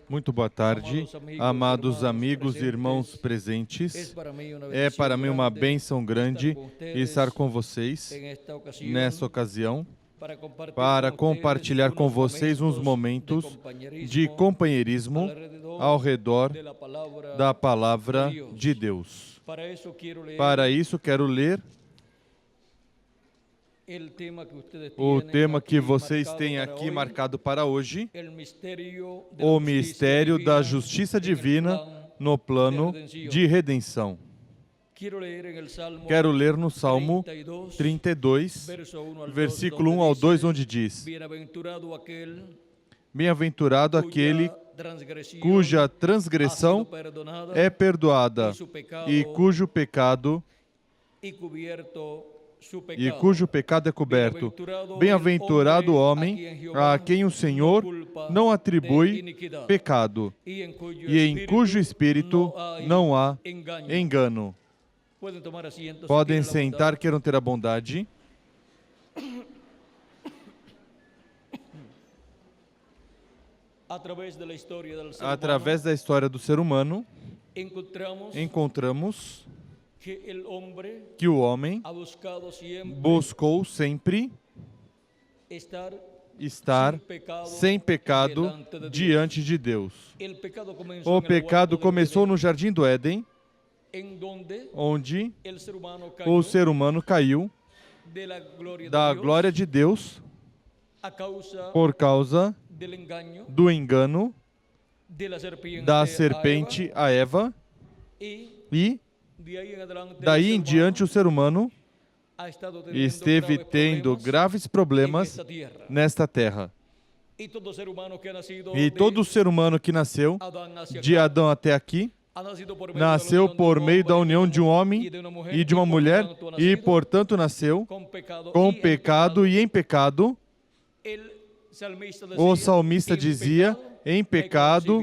Muito boa tarde, amados amigos e irmãos presentes. É para mim uma bênção grande estar com vocês nessa ocasião para compartilhar com vocês uns momentos de companheirismo ao redor da Palavra de Deus. Para isso, quero ler o tema que vocês têm aqui marcado para hoje, o mistério da justiça divina no plano de redenção. Quero ler no Salmo 32, versículo 1 ao 2, onde diz: Bem-aventurado aquele cuja transgressão é perdoada e cujo pecado é coberto. Bem-aventurado o homem a quem o Senhor não atribui pecado e em cujo espírito não há engano. Podem sentar, queiram ter a bondade. Através da história do ser humano, encontramos que o homem buscou sempre estar sem pecado diante de Deus. O pecado começou no Jardim do Éden, onde o ser humano caiu da glória de Deus por causa do engano da serpente a Eva, e daí em diante o ser humano esteve tendo graves problemas nesta terra. E todo ser humano que nasceu, de Adão até aqui, nasceu por meio da união de um homem e de uma mulher, e portanto nasceu com pecado e em pecado. O salmista dizia: em pecado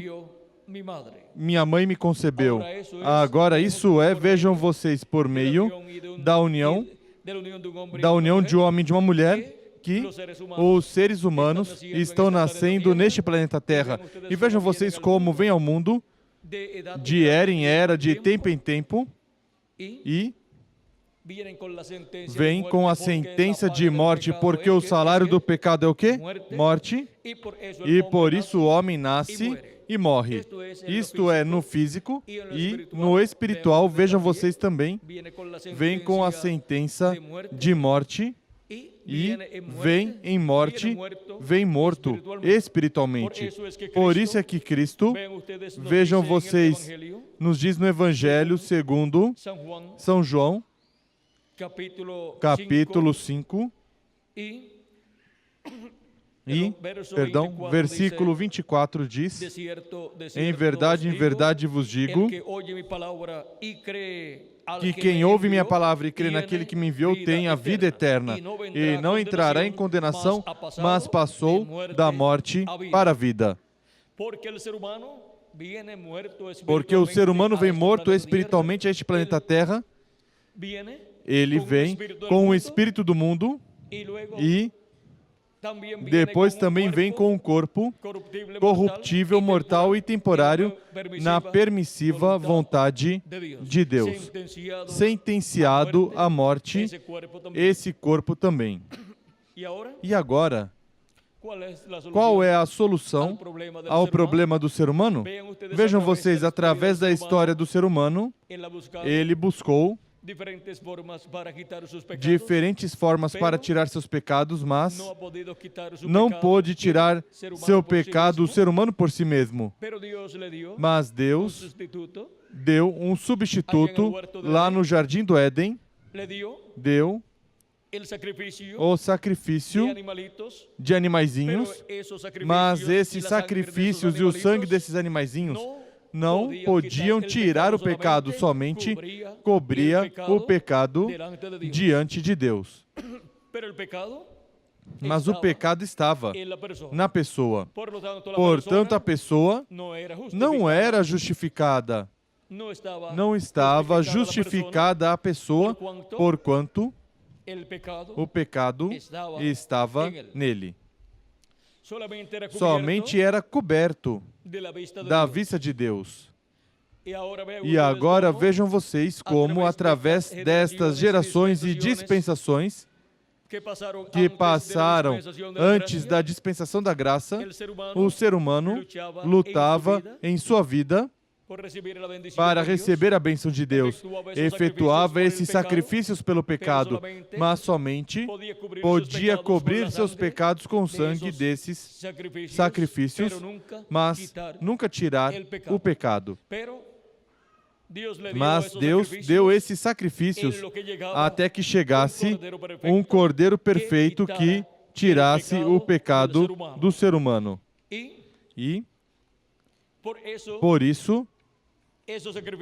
minha mãe me concebeu. Agora isso é, vejam vocês, por meio da união de um homem e de uma mulher, que os seres humanos estão nascendo neste planeta Terra. E vejam vocês como vem ao mundo de era em era, de tempo em tempo, e vem com a sentença de morte, porque o salário do pecado é o quê? Morte. E por isso o homem nasce e morre. Isto é no físico, e no espiritual, vejam vocês também, vem com a sentença de morte, e vem em morte, vem morto espiritualmente. Por isso é que Cristo, vejam vocês, nos diz no Evangelho segundo São João, capítulo 5, versículo 24 diz: em verdade vos digo que quem ouve minha palavra e crê naquele que me enviou tem a vida eterna, e não entrará em condenação, mas passou da morte para a vida. Porque o ser humano vem morto espiritualmente a este planeta Terra, ele vem com o espírito do mundo, e depois também vem com um corpo corruptível, mortal e temporário, na permissiva vontade de Deus, sentenciado à morte, esse corpo também. E agora, qual é a solução ao problema do ser humano? Vejam vocês, através da história do ser humano, ele buscou diferentes formas para tirar seus pecados, mas não pôde tirar seu pecado, o ser humano, por si mesmo. Mas Deus deu um substituto lá no Jardim do Éden, deu o sacrifício de animaizinhos, mas esses sacrifícios e o sangue desses animaizinhos não podiam tirar o pecado, somente cobria o pecado diante de Deus. Mas o pecado estava na pessoa. Portanto, a pessoa não era justificada. Não estava justificada a pessoa, porquanto o pecado estava nele. somente era coberto da vista de Deus. E agora vejam vocês como, através destas gerações e dispensações que passaram antes da dispensação da graça, o ser humano lutava em sua vida para receber a bênção de Deus. Efetuava esses sacrifícios pelo pecado, mas somente podia cobrir seus pecados com o sangue desses sacrifícios, mas nunca tirar o pecado. Mas Deus deu esses sacrifícios até que chegasse um Cordeiro perfeito que tirasse o pecado do ser humano. E, por isso,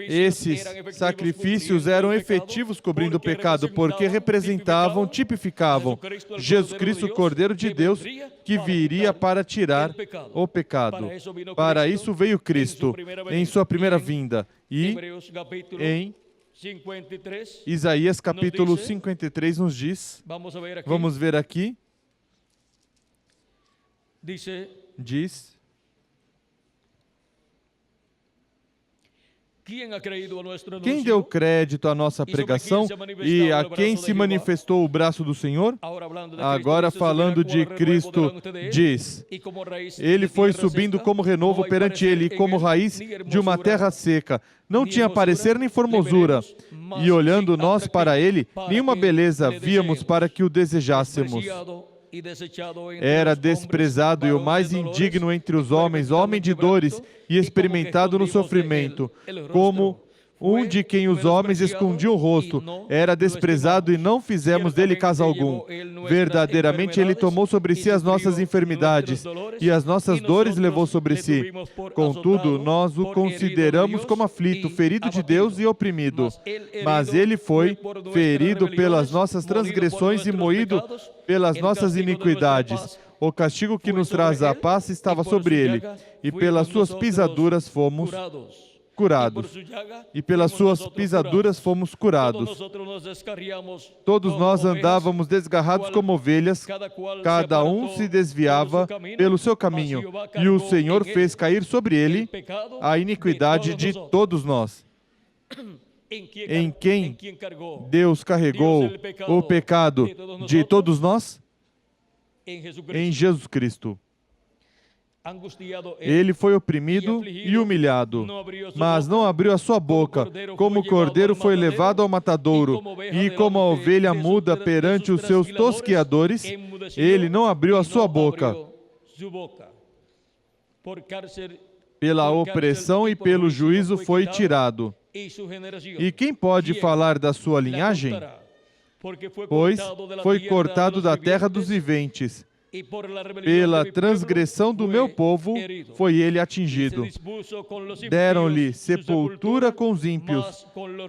esses sacrifícios eram efetivos cobrindo o pecado, porque representavam, tipificavam Jesus Cristo, o Cordeiro de Deus, que viria para tirar o pecado. Para isso veio Cristo em sua primeira vinda. E em Isaías capítulo 53 nos diz, vamos ver aqui, diz: quem deu crédito à nossa pregação e a quem se manifestou o braço do Senhor? Agora, falando de Cristo, diz: ele foi subindo como renovo perante ele, e como raiz de uma terra seca. Não tinha parecer nem formosura. E olhando nós para ele, nenhuma beleza víamos para que o desejássemos. Era desprezado e o mais indigno entre os homens, homem de dores e experimentado no sofrimento, como um de quem os homens escondiam o rosto. Era desprezado e não fizemos dele caso algum. Verdadeiramente ele tomou sobre si as nossas enfermidades e as nossas dores levou sobre si. Contudo, nós o consideramos como aflito, ferido de Deus e oprimido. Mas ele foi ferido pelas nossas transgressões e moído pelas nossas iniquidades. O castigo que nos traz a paz estava sobre ele, e pelas suas pisaduras fomos curados. E pelas suas pisaduras fomos curados. Todos nós andávamos desgarrados como ovelhas, cada um se desviava pelo seu caminho, e o Senhor fez cair sobre ele a iniquidade de todos nós. Em quem Deus carregou o pecado de todos nós? Em Jesus Cristo. Ele foi oprimido e humilhado, mas não abriu a sua boca. Como o cordeiro foi levado ao matadouro, e como a ovelha muda perante os seus tosqueadores, ele não abriu a sua boca. Pela opressão e pelo juízo foi tirado. E quem pode falar da sua linhagem? Pois foi cortado da terra dos viventes. Pela transgressão do meu povo foi ele atingido. Deram-lhe sepultura com os ímpios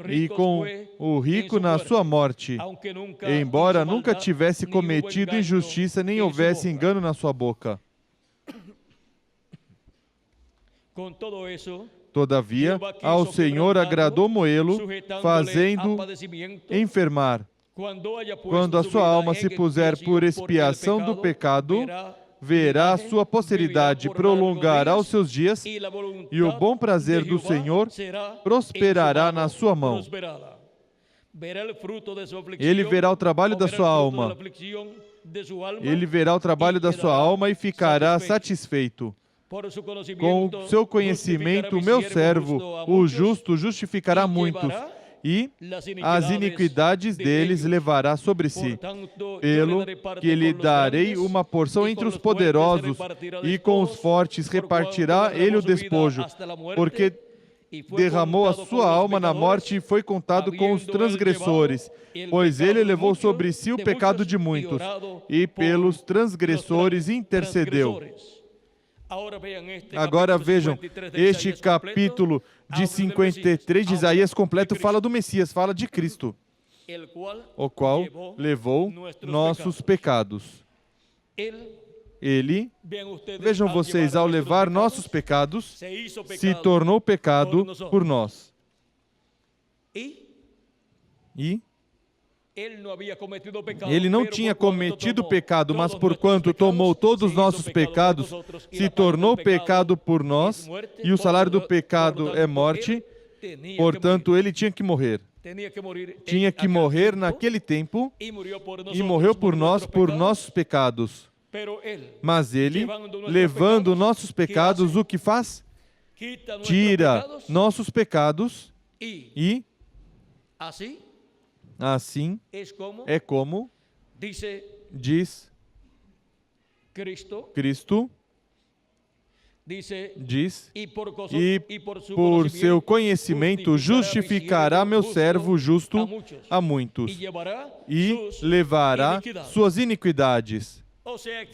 e com o rico na sua morte, embora nunca tivesse cometido injustiça nem houvesse engano na sua boca. Todavia, ao Senhor agradou moê-lo, fazendo enfermar. Quando a sua alma se puser por expiação do pecado, verá a sua posteridade, prolongará os seus dias, e o bom prazer do Senhor prosperará na sua mão. Ele verá o trabalho da sua alma. Ele verá o trabalho da sua alma e ficará satisfeito. Com o seu conhecimento, meu servo, o justo, justificará muitos, e as iniquidades deles levará sobre si. Pelo que lhe darei uma porção entre os poderosos, e com os fortes repartirá ele o despojo, porque derramou a sua alma na morte e foi contado com os transgressores, pois ele levou sobre si o pecado de muitos, e pelos transgressores intercedeu. Agora vejam, este capítulo de 53 de Isaías completo fala do Messias, fala de Cristo, o qual levou nossos pecados. Ele, vejam vocês, ao levar nossos pecados, se tornou pecado por nós. E Ele não tinha cometido pecado, mas porquanto tomou todos os nossos pecados, se tornou pecado por nós, e o salário do pecado é morte, portanto, ele tinha que morrer. Tinha que morrer naquele tempo e morreu por nós, por nossos pecados. Mas ele, levando nossos pecados, o que faz? Tira nossos pecados e assim é como diz Cristo, diz, e por seu conhecimento justificará meu servo justo a muitos e levará suas iniquidades.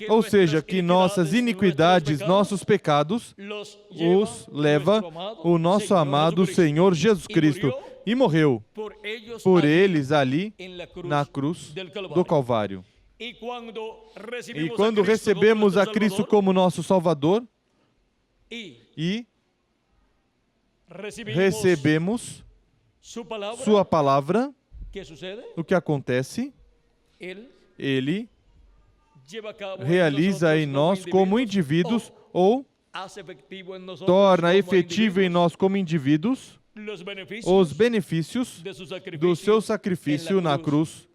Ou seja, que nossas iniquidades, nossos pecados, os leva o nosso amado Senhor Jesus Cristo e morreu por eles ali na cruz do Calvário. E quando recebemos a Cristo como nosso Salvador e recebemos Sua palavra, o que acontece? Ele realiza em nós como indivíduos ou torna efetivo em nós como indivíduos os benefícios do seu sacrifício na cruz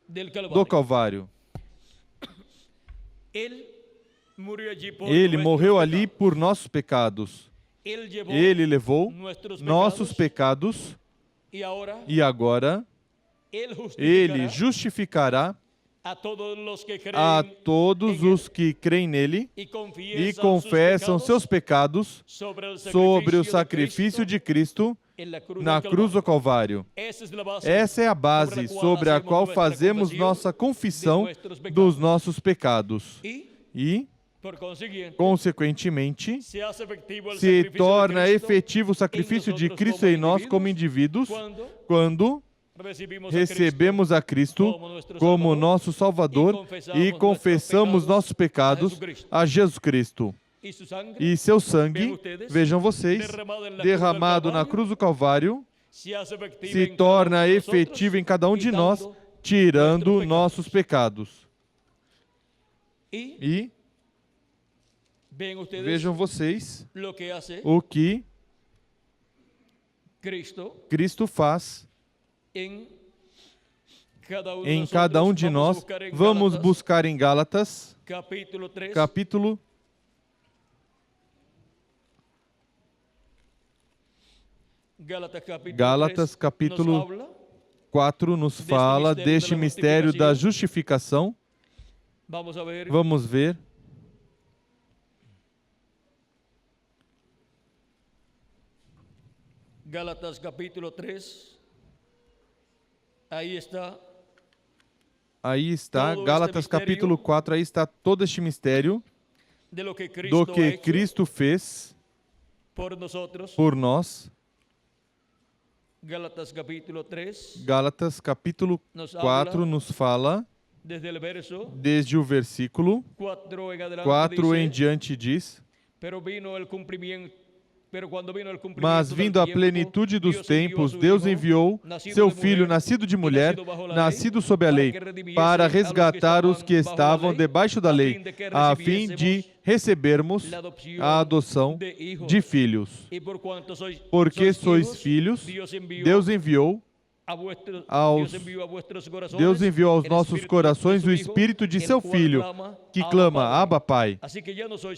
do Calvário. Ele morreu ali por nossos pecados. Ele levou nossos pecados e agora Ele justificará a todos os que creem nele e confessam seus pecados sobre o sacrifício de Cristo na cruz do Calvário. Essa é a base sobre a qual fazemos nossa confissão dos nossos pecados. E, consequentemente, se torna efetivo o sacrifício de Cristo em nós como indivíduos quando recebemos a Cristo como nosso Salvador e confessamos nossos pecados a Jesus Cristo. E seu sangue, vejam vocês, derramado na cruz do Calvário, se torna efetivo em cada um de nós, tirando nossos pecados. E vejam vocês o que Cristo faz em cada um de nós. Vamos buscar em Gálatas, capítulo 4 nos fala deste mistério da justificação. Vamos ver. Gálatas capítulo 3. Aí está, Gálatas capítulo 4, aí está todo este mistério do que Cristo fez por nós. Gálatas capítulo 3. Gálatas capítulo 4 nos fala, desde o versículo 4 em diante diz: mas vindo a plenitude dos tempos, Deus enviou seu Filho, nascido de mulher, nascido sob a lei, para resgatar os que estavam debaixo da lei, a fim de recebermos a adoção de filhos. Porque sois filhos, Deus enviou aos nossos corações o Espírito de seu Filho, que clama, Abba, Pai.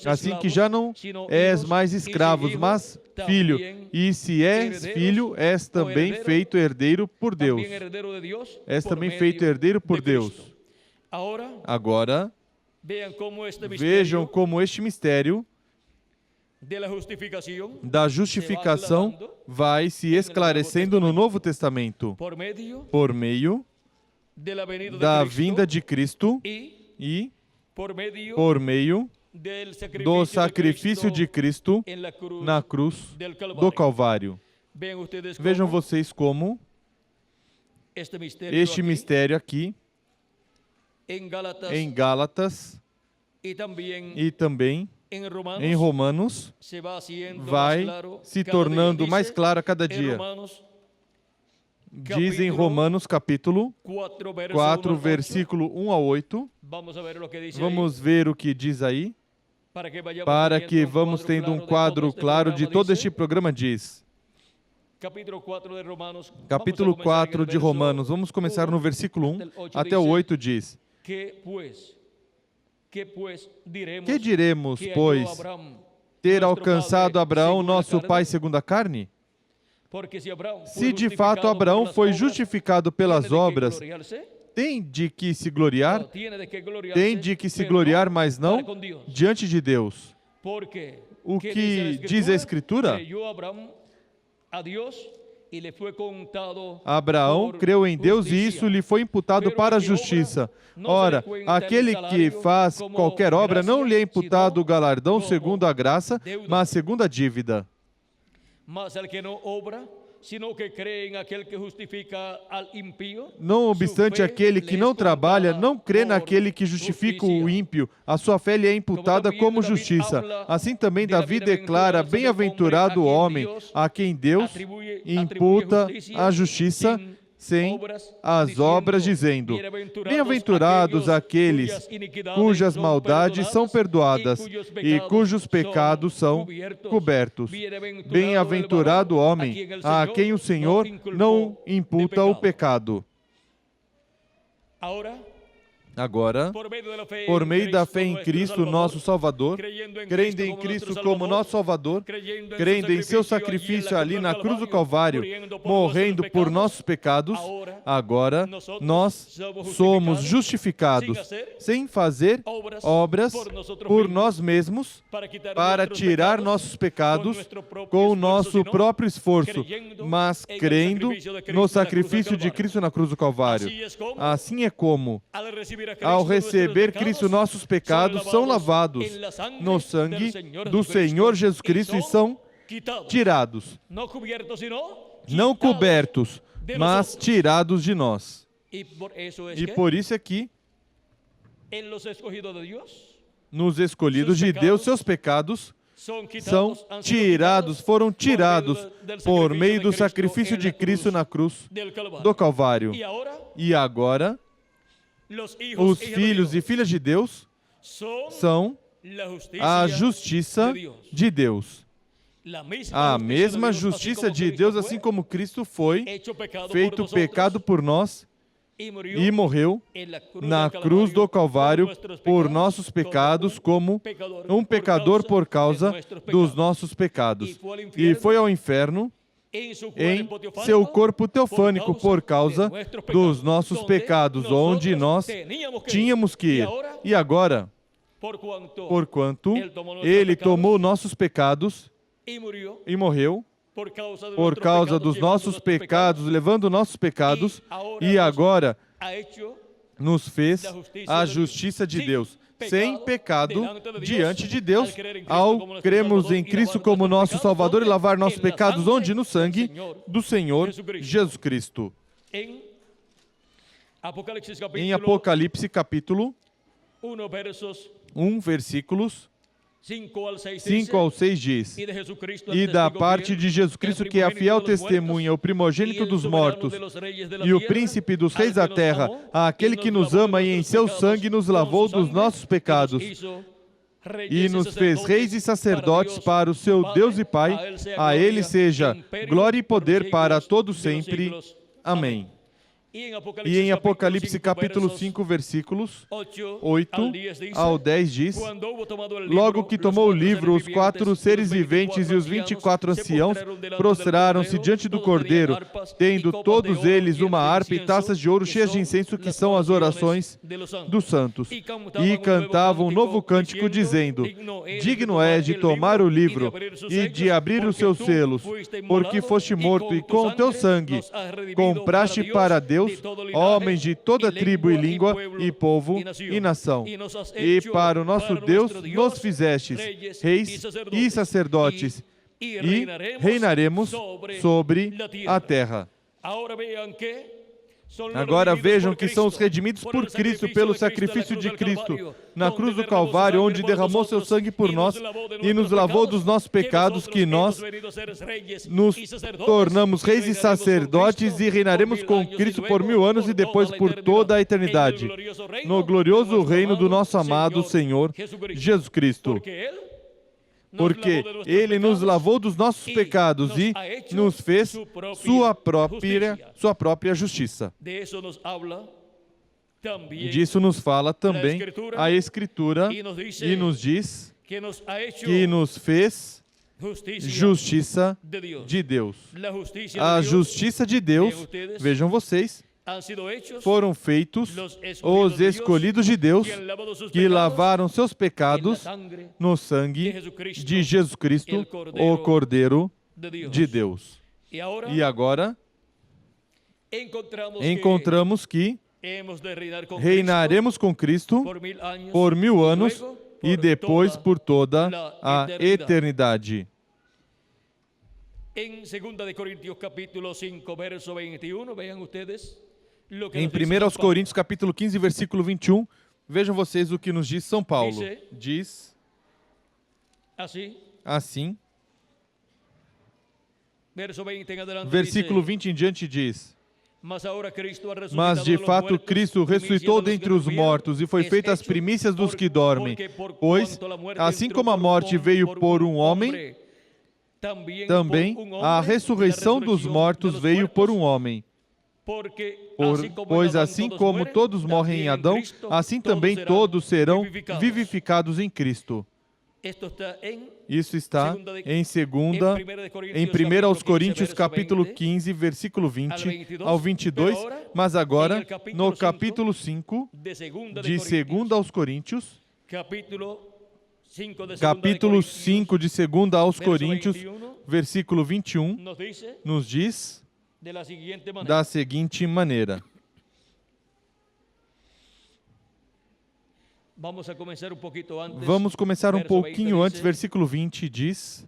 Assim que já não és mais escravos, mas filho. E se és filho, és também feito herdeiro por Deus. És também feito herdeiro por Deus. Agora, vejam como este mistério da justificação vai se esclarecendo no Novo Testamento por meio da vinda de Cristo e por meio do sacrifício de Cristo na cruz do Calvário. Vejam vocês como este mistério aqui em Gálatas e também em Romanos vai se tornando mais claro a cada dia. diz em Romanos capítulo 4, versículo 1 a 8. Vamos ver o que diz aí, para que vamos tendo um quadro claro de todo este programa. Diz, capítulo 4 de Romanos, vamos começar no versículo 1 até o 8, diz: Que diremos, pois, ter alcançado Abraão, nosso pai segundo a carne? Se de fato Abraão foi justificado pelas obras, tem de que se gloriar? Tem de que se gloriar, mas não diante de Deus. O que diz a Escritura? Abraão creu em Deus e isso lhe foi imputado para a justiça. Ora, aquele que faz qualquer obra não lhe é imputado o galardão segundo a graça, mas segundo a dívida. Não obstante, aquele que não trabalha não crê naquele que justifica o ímpio. A sua fé lhe é imputada como justiça. Assim também Davi declara: bem-aventurado o homem a quem Deus imputa a justiça sem as obras, dizendo: bem-aventurados aqueles cujas maldades são perdoadas e cujos pecados são cobertos. Bem-aventurado o homem a quem o Senhor não imputa o pecado. Agora, por meio da fé em Cristo, nosso Salvador, crendo em Cristo como nosso Salvador, crendo em seu sacrifício ali na cruz do Calvário, morrendo por nossos pecados, agora nós somos justificados, sem fazer obras por nós mesmos, para tirar nossos pecados com o nosso próprio esforço, mas crendo no sacrifício de Cristo na cruz do Calvário. Assim é como, ao receber Cristo, nossos pecados são lavados no sangue do Senhor Jesus Cristo e são tirados. Não cobertos, mas tirados de nós. E por isso é que, nos escolhidos de Deus, seus pecados são tirados, foram tirados por meio do sacrifício de Cristo na cruz do Calvário. E agora, os filhos e filhas de Deus são a justiça de Deus. A mesma justiça de Deus, assim como Cristo foi feito pecado por nós e morreu na cruz do Calvário por nossos pecados, como um pecador por causa dos nossos pecados. E foi ao inferno em seu corpo teofânico por causa dos nossos pecados, onde nós tínhamos que ir. E agora, porquanto Ele tomou nossos pecados e morreu por causa dos nossos pecados, levando nossos pecados, e agora nos fez a justiça de Deus, sem pecado diante de Deus, ao cremos em Cristo como nosso Salvador e lavar nossos pecados onde? No sangue do Senhor Jesus Cristo. Em Apocalipse capítulo 1, versículos 5 ao 6 diz: E da parte de Jesus Cristo, que é a fiel testemunha, o primogênito dos mortos e o príncipe dos reis da terra, aquele que nos ama e em seu sangue nos lavou dos nossos pecados e nos fez reis e sacerdotes para o seu Deus e Pai, a Ele seja glória e poder para todos sempre. Amém. E em Apocalipse capítulo 5, versículos 8 ao 10 diz: Logo que tomou o livro, os 4 seres viventes e os 24 anciãos prostraram-se diante do Cordeiro, tendo todos eles uma harpa e taças de ouro cheias de incenso, que são as orações dos santos. E cantavam um novo cântico, dizendo: Digno é de tomar o livro e de abrir os seus selos, porque foste morto e com teu sangue compraste para Deus homens de toda tribo e língua e povo e nação. E para o nosso Deus nos fizestes reis e sacerdotes, e reinaremos sobre a terra. Agora vejam que são os redimidos por Cristo, pelo sacrifício de Cristo, na cruz do Calvário, onde derramou seu sangue por nós e nos lavou dos nossos pecados, que nós nos tornamos reis e sacerdotes e reinaremos com Cristo por 1000 anos e depois por toda a eternidade, no glorioso reino do nosso amado Senhor Jesus Cristo. Porque Ele nos lavou dos nossos pecados e nos fez sua própria justiça. Disso nos fala também a Escritura e nos diz que nos fez justiça de Deus. A justiça de Deus, vejam vocês, foram feitos os escolhidos de Deus, que lavaram seus pecados no sangue de Jesus Cristo, o Cordeiro de Deus. E agora, encontramos que reinaremos com Cristo por 1000 anos e depois por toda a eternidade. Em 2 Coríntios capítulo 5, verso 21, vejam ustedes. Em 1 Coríntios capítulo 15, versículo 21, vejam vocês o que nos diz São Paulo. Diz assim, versículo 20 em diante diz: Mas de fato Cristo ressuscitou dentre os mortos e foi feita as primícias dos que dormem, pois, assim como a morte veio por um homem, também a ressurreição dos mortos veio por um homem. Pois assim como todos morrem em Adão, assim também todos serão vivificados em Cristo. Isso está em 1 aos Coríntios capítulo 15, versículo 20 ao 22, mas agora no capítulo 5 de 2 aos Coríntios, capítulo 5 de 2 aos Coríntios, versículo 21, nos diz da seguinte maneira. Vamos começar um pouquinho antes, versículo 20 diz,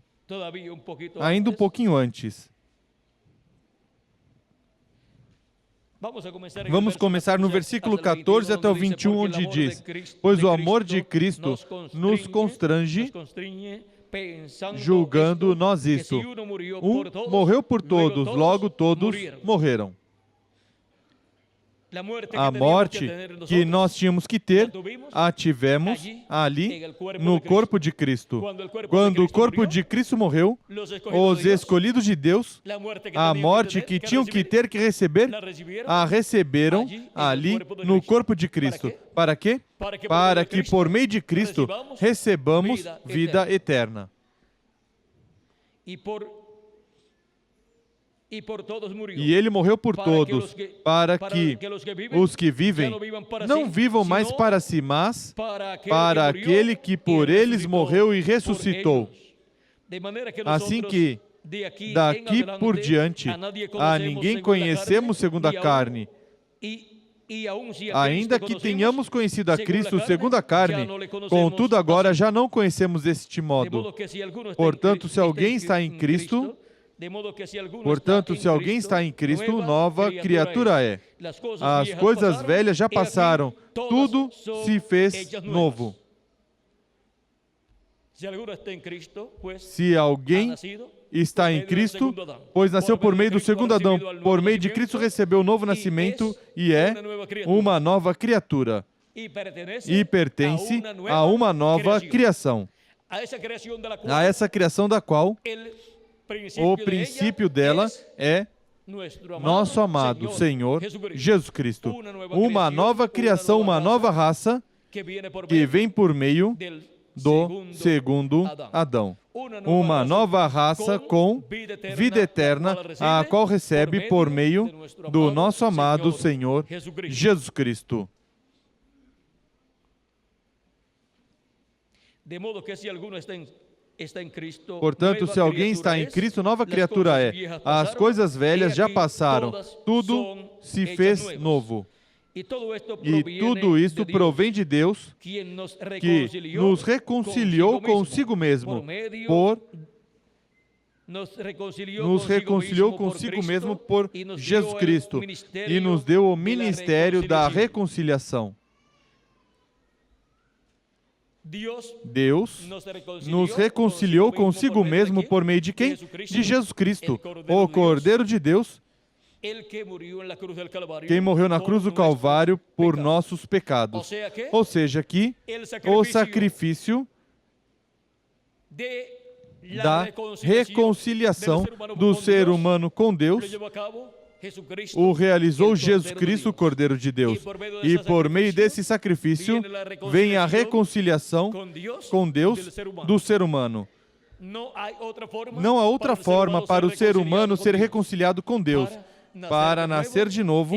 ainda um pouquinho antes. Vamos começar no versículo 14 até o 21, onde diz: Pois o amor de Cristo nos constrange, julgando nós isto. Um morreu por todos, logo todos morreram. A morte que nós tínhamos que ter, a tivemos ali no corpo de Cristo. Quando o corpo de Cristo morreu, os escolhidos de Deus, a morte que tinham que ter que receber, a receberam ali no corpo de Cristo. Para quê? Para que por meio de Cristo recebamos vida eterna. E Ele morreu por todos, para que os que vivem não vivam mais para si, mas para aquele que por eles morreu e ressuscitou. Assim que, daqui por diante, a ninguém conhecemos segundo a carne. Ainda que tenhamos conhecido a Cristo segundo a carne, contudo agora já não conhecemos deste modo. Portanto, se alguém está em Cristo, nova criatura é. As coisas velhas já passaram, tudo se fez novo. Se alguém está em Cristo, pois nasceu por meio do segundo Adão, por meio de Cristo recebeu o novo nascimento e é uma nova criatura. E pertence a uma nova criação. A essa criação da qual o princípio dela é nosso amado Senhor Jesus Cristo. Uma nova criação, uma nova raça que vem por meio do segundo Adão. Uma nova raça com vida eterna, a qual recebe por meio do nosso amado Senhor Jesus Cristo. Portanto, se alguém está em Cristo, nova criatura é. As coisas velhas já passaram, tudo se fez novo. E tudo isto provém de Deus, que nos reconciliou consigo mesmo, por nos reconciliou consigo mesmo por Jesus Cristo e nos deu o ministério da reconciliação. Deus nos reconciliou consigo mesmo por meio de quem? De Jesus Cristo, o Cordeiro de Deus, quem morreu na cruz do Calvário por nossos pecados. Ou seja, que o sacrifício da reconciliação do ser humano com Deus o realizou Jesus Cristo, o Cordeiro de Deus. E por meio desse sacrifício vem a reconciliação com Deus do ser humano. Não há outra forma para o ser humano ser reconciliado com Deus, para nascer de novo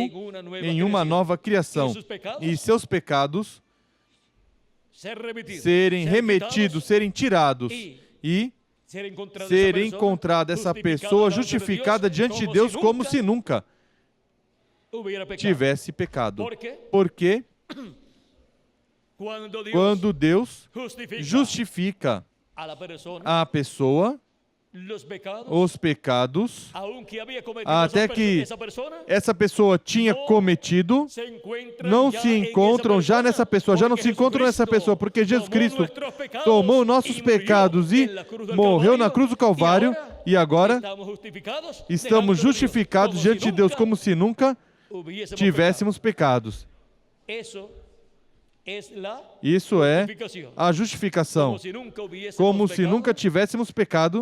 em uma nova criação e seus pecados serem remetidos, serem tirados e ser encontrada essa pessoa justificada diante de Deus como se nunca tivesse pecado. Porque quando Deus justifica a pessoa, os pecados, até que essa pessoa tinha cometido, não se encontram já nessa pessoa, já não se encontram nessa pessoa, porque Jesus Cristo tomou nossos pecados e morreu na cruz do Calvário, e agora estamos justificados diante de Deus como se nunca tivéssemos pecados. Isso é a justificação, como se nunca tivéssemos pecado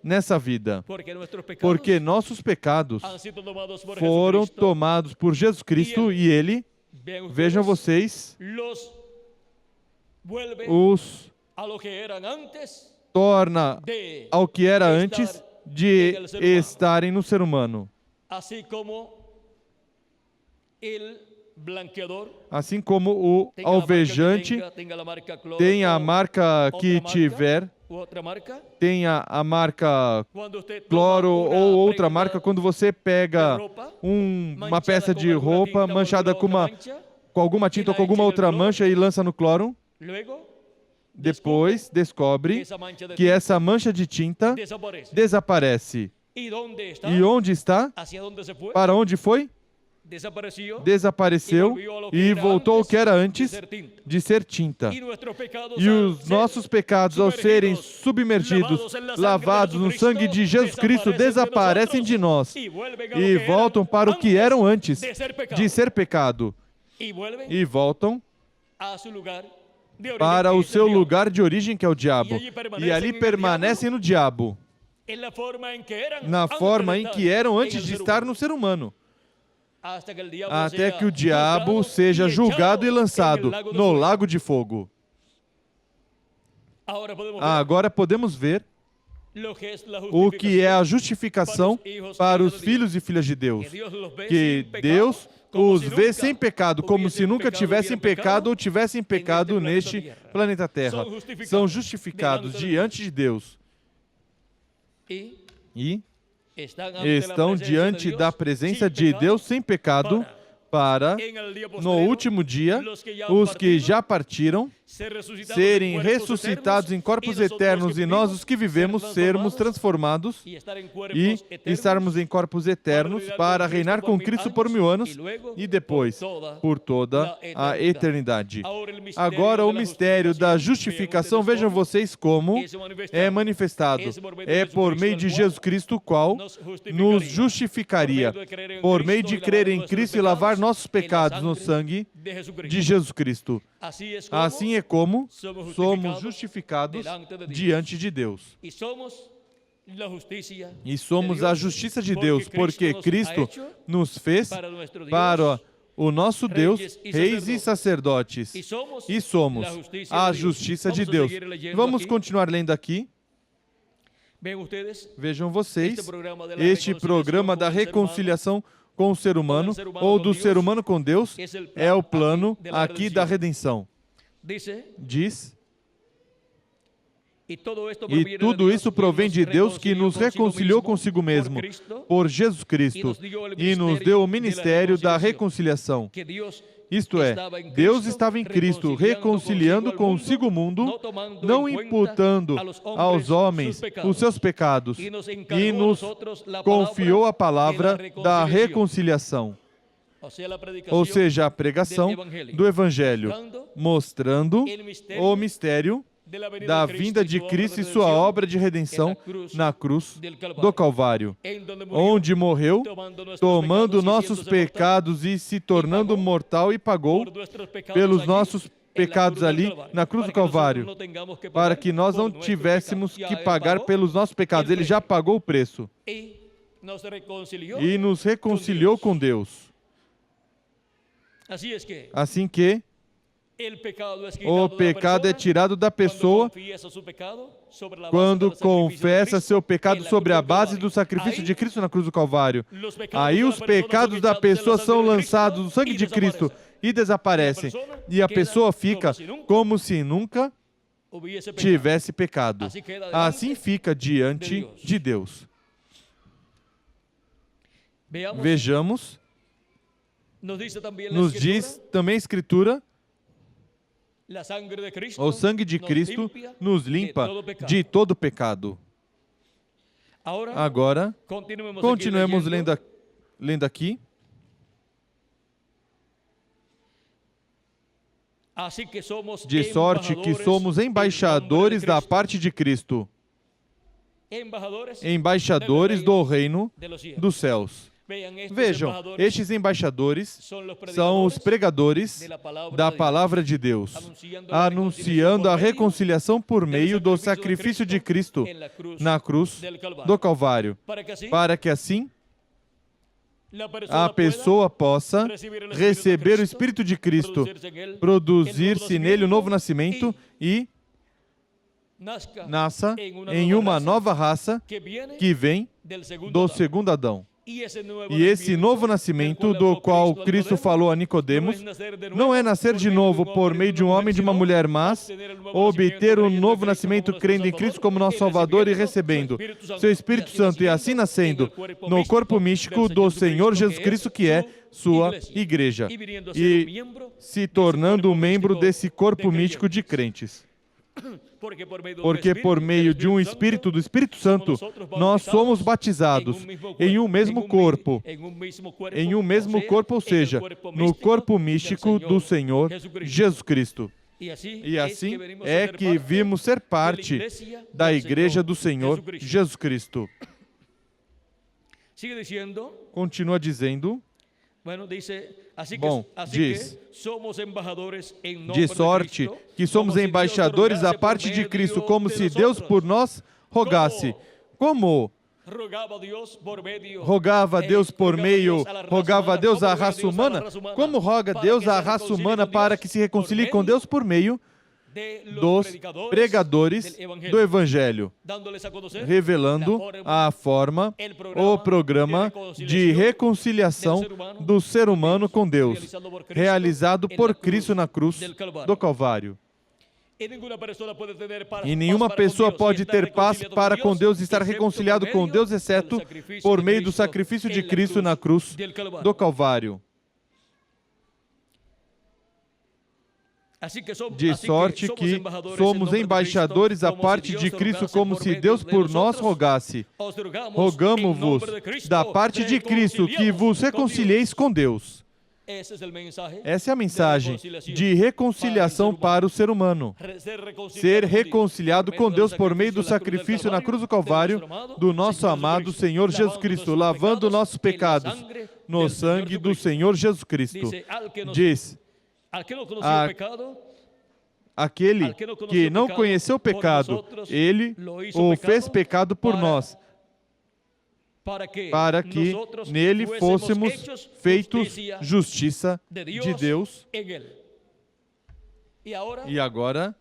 nessa vida, porque nossos pecados foram tomados por Jesus Cristo e Ele, vejam vocês, os torna ao que era antes de estarem no ser humano. Assim como o alvejante tem a marca que tiver, tem a marca cloro ou outra marca, quando você pega uma peça de roupa manchada com alguma tinta ou com alguma outra mancha e lança no cloro, depois descobre que essa mancha de tinta desaparece. E onde está? Para onde foi? Desapareceu e voltou ao que era antes de ser tinta. E os nossos pecados, ao serem submergidos, lavados no sangue de Jesus Cristo, desaparecem de nós e voltam para o que eram antes de ser pecado. E voltam para o seu lugar de origem, que é o diabo. E ali permanecem no diabo, na forma em que eram antes de estar no ser humano. Até que o diabo seja julgado e lançado no lago de fogo. Agora podemos ver o que é a justificação para os filhos e filhas de Deus. Que Deus os vê sem pecado, como se nunca tivessem pecado ou tivessem pecado neste planeta Terra. São justificados diante de Deus. E estão diante da presença de Deus sem pecado, para, no último dia, os que já partiram serem ressuscitados em corpos eternos e nós, os que vivemos, sermos transformados e estarmos em corpos eternos para reinar com Cristo por 1000 anos e depois por toda a eternidade. Agora, o mistério da justificação, vejam vocês como é manifestado. É por meio de Jesus Cristo, o qual nos justificaria, por meio de crer em Cristo e lavar nossos pecados no sangue de Jesus Cristo. Assim é como somos justificados diante de Deus. E somos a justiça de Deus, porque Cristo nos fez para o nosso Deus, reis e sacerdotes. E somos a justiça de Deus. Vamos continuar lendo aqui. Vejam vocês, este programa da reconciliação com o ser humano, ou do ser humano com Deus, é o plano aqui da redenção. Diz E tudo isso provém de Deus que nos reconciliou consigo mesmo por Jesus Cristo e nos deu o ministério da reconciliação. Isto é, Deus estava em Cristo reconciliando consigo o mundo, não imputando aos homens os seus pecados, e nos confiou a palavra da reconciliação. Ou seja, a pregação do Evangelho, mostrando o mistério da vinda de Cristo e sua obra de redenção na cruz do Calvário, onde morreu, tomando nossos pecados e se tornando mortal, e pagou pelos nossos pecados ali na cruz do Calvário, para que nós não tivéssemos que pagar pelos nossos pecados. Ele já pagou o preço e nos reconciliou com Deus. Assim que o pecado é tirado da pessoa quando confessa seu pecado sobre a base do sacrifício de Cristo na cruz do Calvário. Aí os pecados da pessoa são lançados no sangue de Cristo e desaparecem. E a pessoa fica como se nunca tivesse pecado. Assim fica diante de Deus. Vejamos, nos diz também a Escritura, o sangue de Cristo nos limpa de todo pecado. Agora, continuemos lendo aqui. De sorte que somos embaixadores da parte de Cristo, embaixadores do reino dos céus. Vejam, estes embaixadores são os pregadores da palavra de Deus, anunciando a reconciliação por meio do sacrifício de Cristo na cruz do Calvário, para que assim a pessoa possa receber o Espírito de Cristo, produzir-se nele o novo nascimento e nasça em uma nova raça que vem do segundo Adão. E esse novo nascimento, do qual Cristo falou a Nicodemos, não é nascer de novo por meio de um homem e de uma mulher, mas obter o novo nascimento crendo em Cristo como nosso Salvador e recebendo seu Espírito Santo, e assim nascendo no corpo místico do Senhor Jesus Cristo, que é sua igreja, e se tornando um membro desse corpo místico de crentes. Porque por meio de um Espírito, do Espírito Santo, nós somos batizados em um mesmo corpo, ou seja, no corpo místico do Senhor Jesus Cristo. E assim é que vimos ser parte da igreja do Senhor Jesus Cristo. Continua dizendo. Bom, diz, de sorte que somos embaixadores da parte de Cristo, como se Deus por nós rogasse. Como rogava a Deus à raça humana? Como roga Deus à raça humana para que se reconcilie com Deus? Por meio dos pregadores do Evangelho, revelando a forma, o programa de reconciliação do ser humano com Deus, realizado por Cristo na cruz do Calvário. E nenhuma pessoa pode ter paz para com Deus e estar reconciliado com Deus, exceto por meio do sacrifício de Cristo na cruz do Calvário. De sorte que somos embaixadores da parte de Cristo, como se Deus por nós rogasse. Rogamo-vos da parte de Cristo que vos reconcilieis com Deus. Essa é a mensagem de reconciliação para o ser humano. Ser reconciliado com Deus por meio do sacrifício na cruz do Calvário do nosso amado Senhor Jesus Cristo, lavando nossos pecados no sangue do Senhor Jesus Cristo. Diz: aquele que não conheceu o pecado, ele o fez pecado por nós, para que nele fôssemos feitos justiça de Deus. E agora,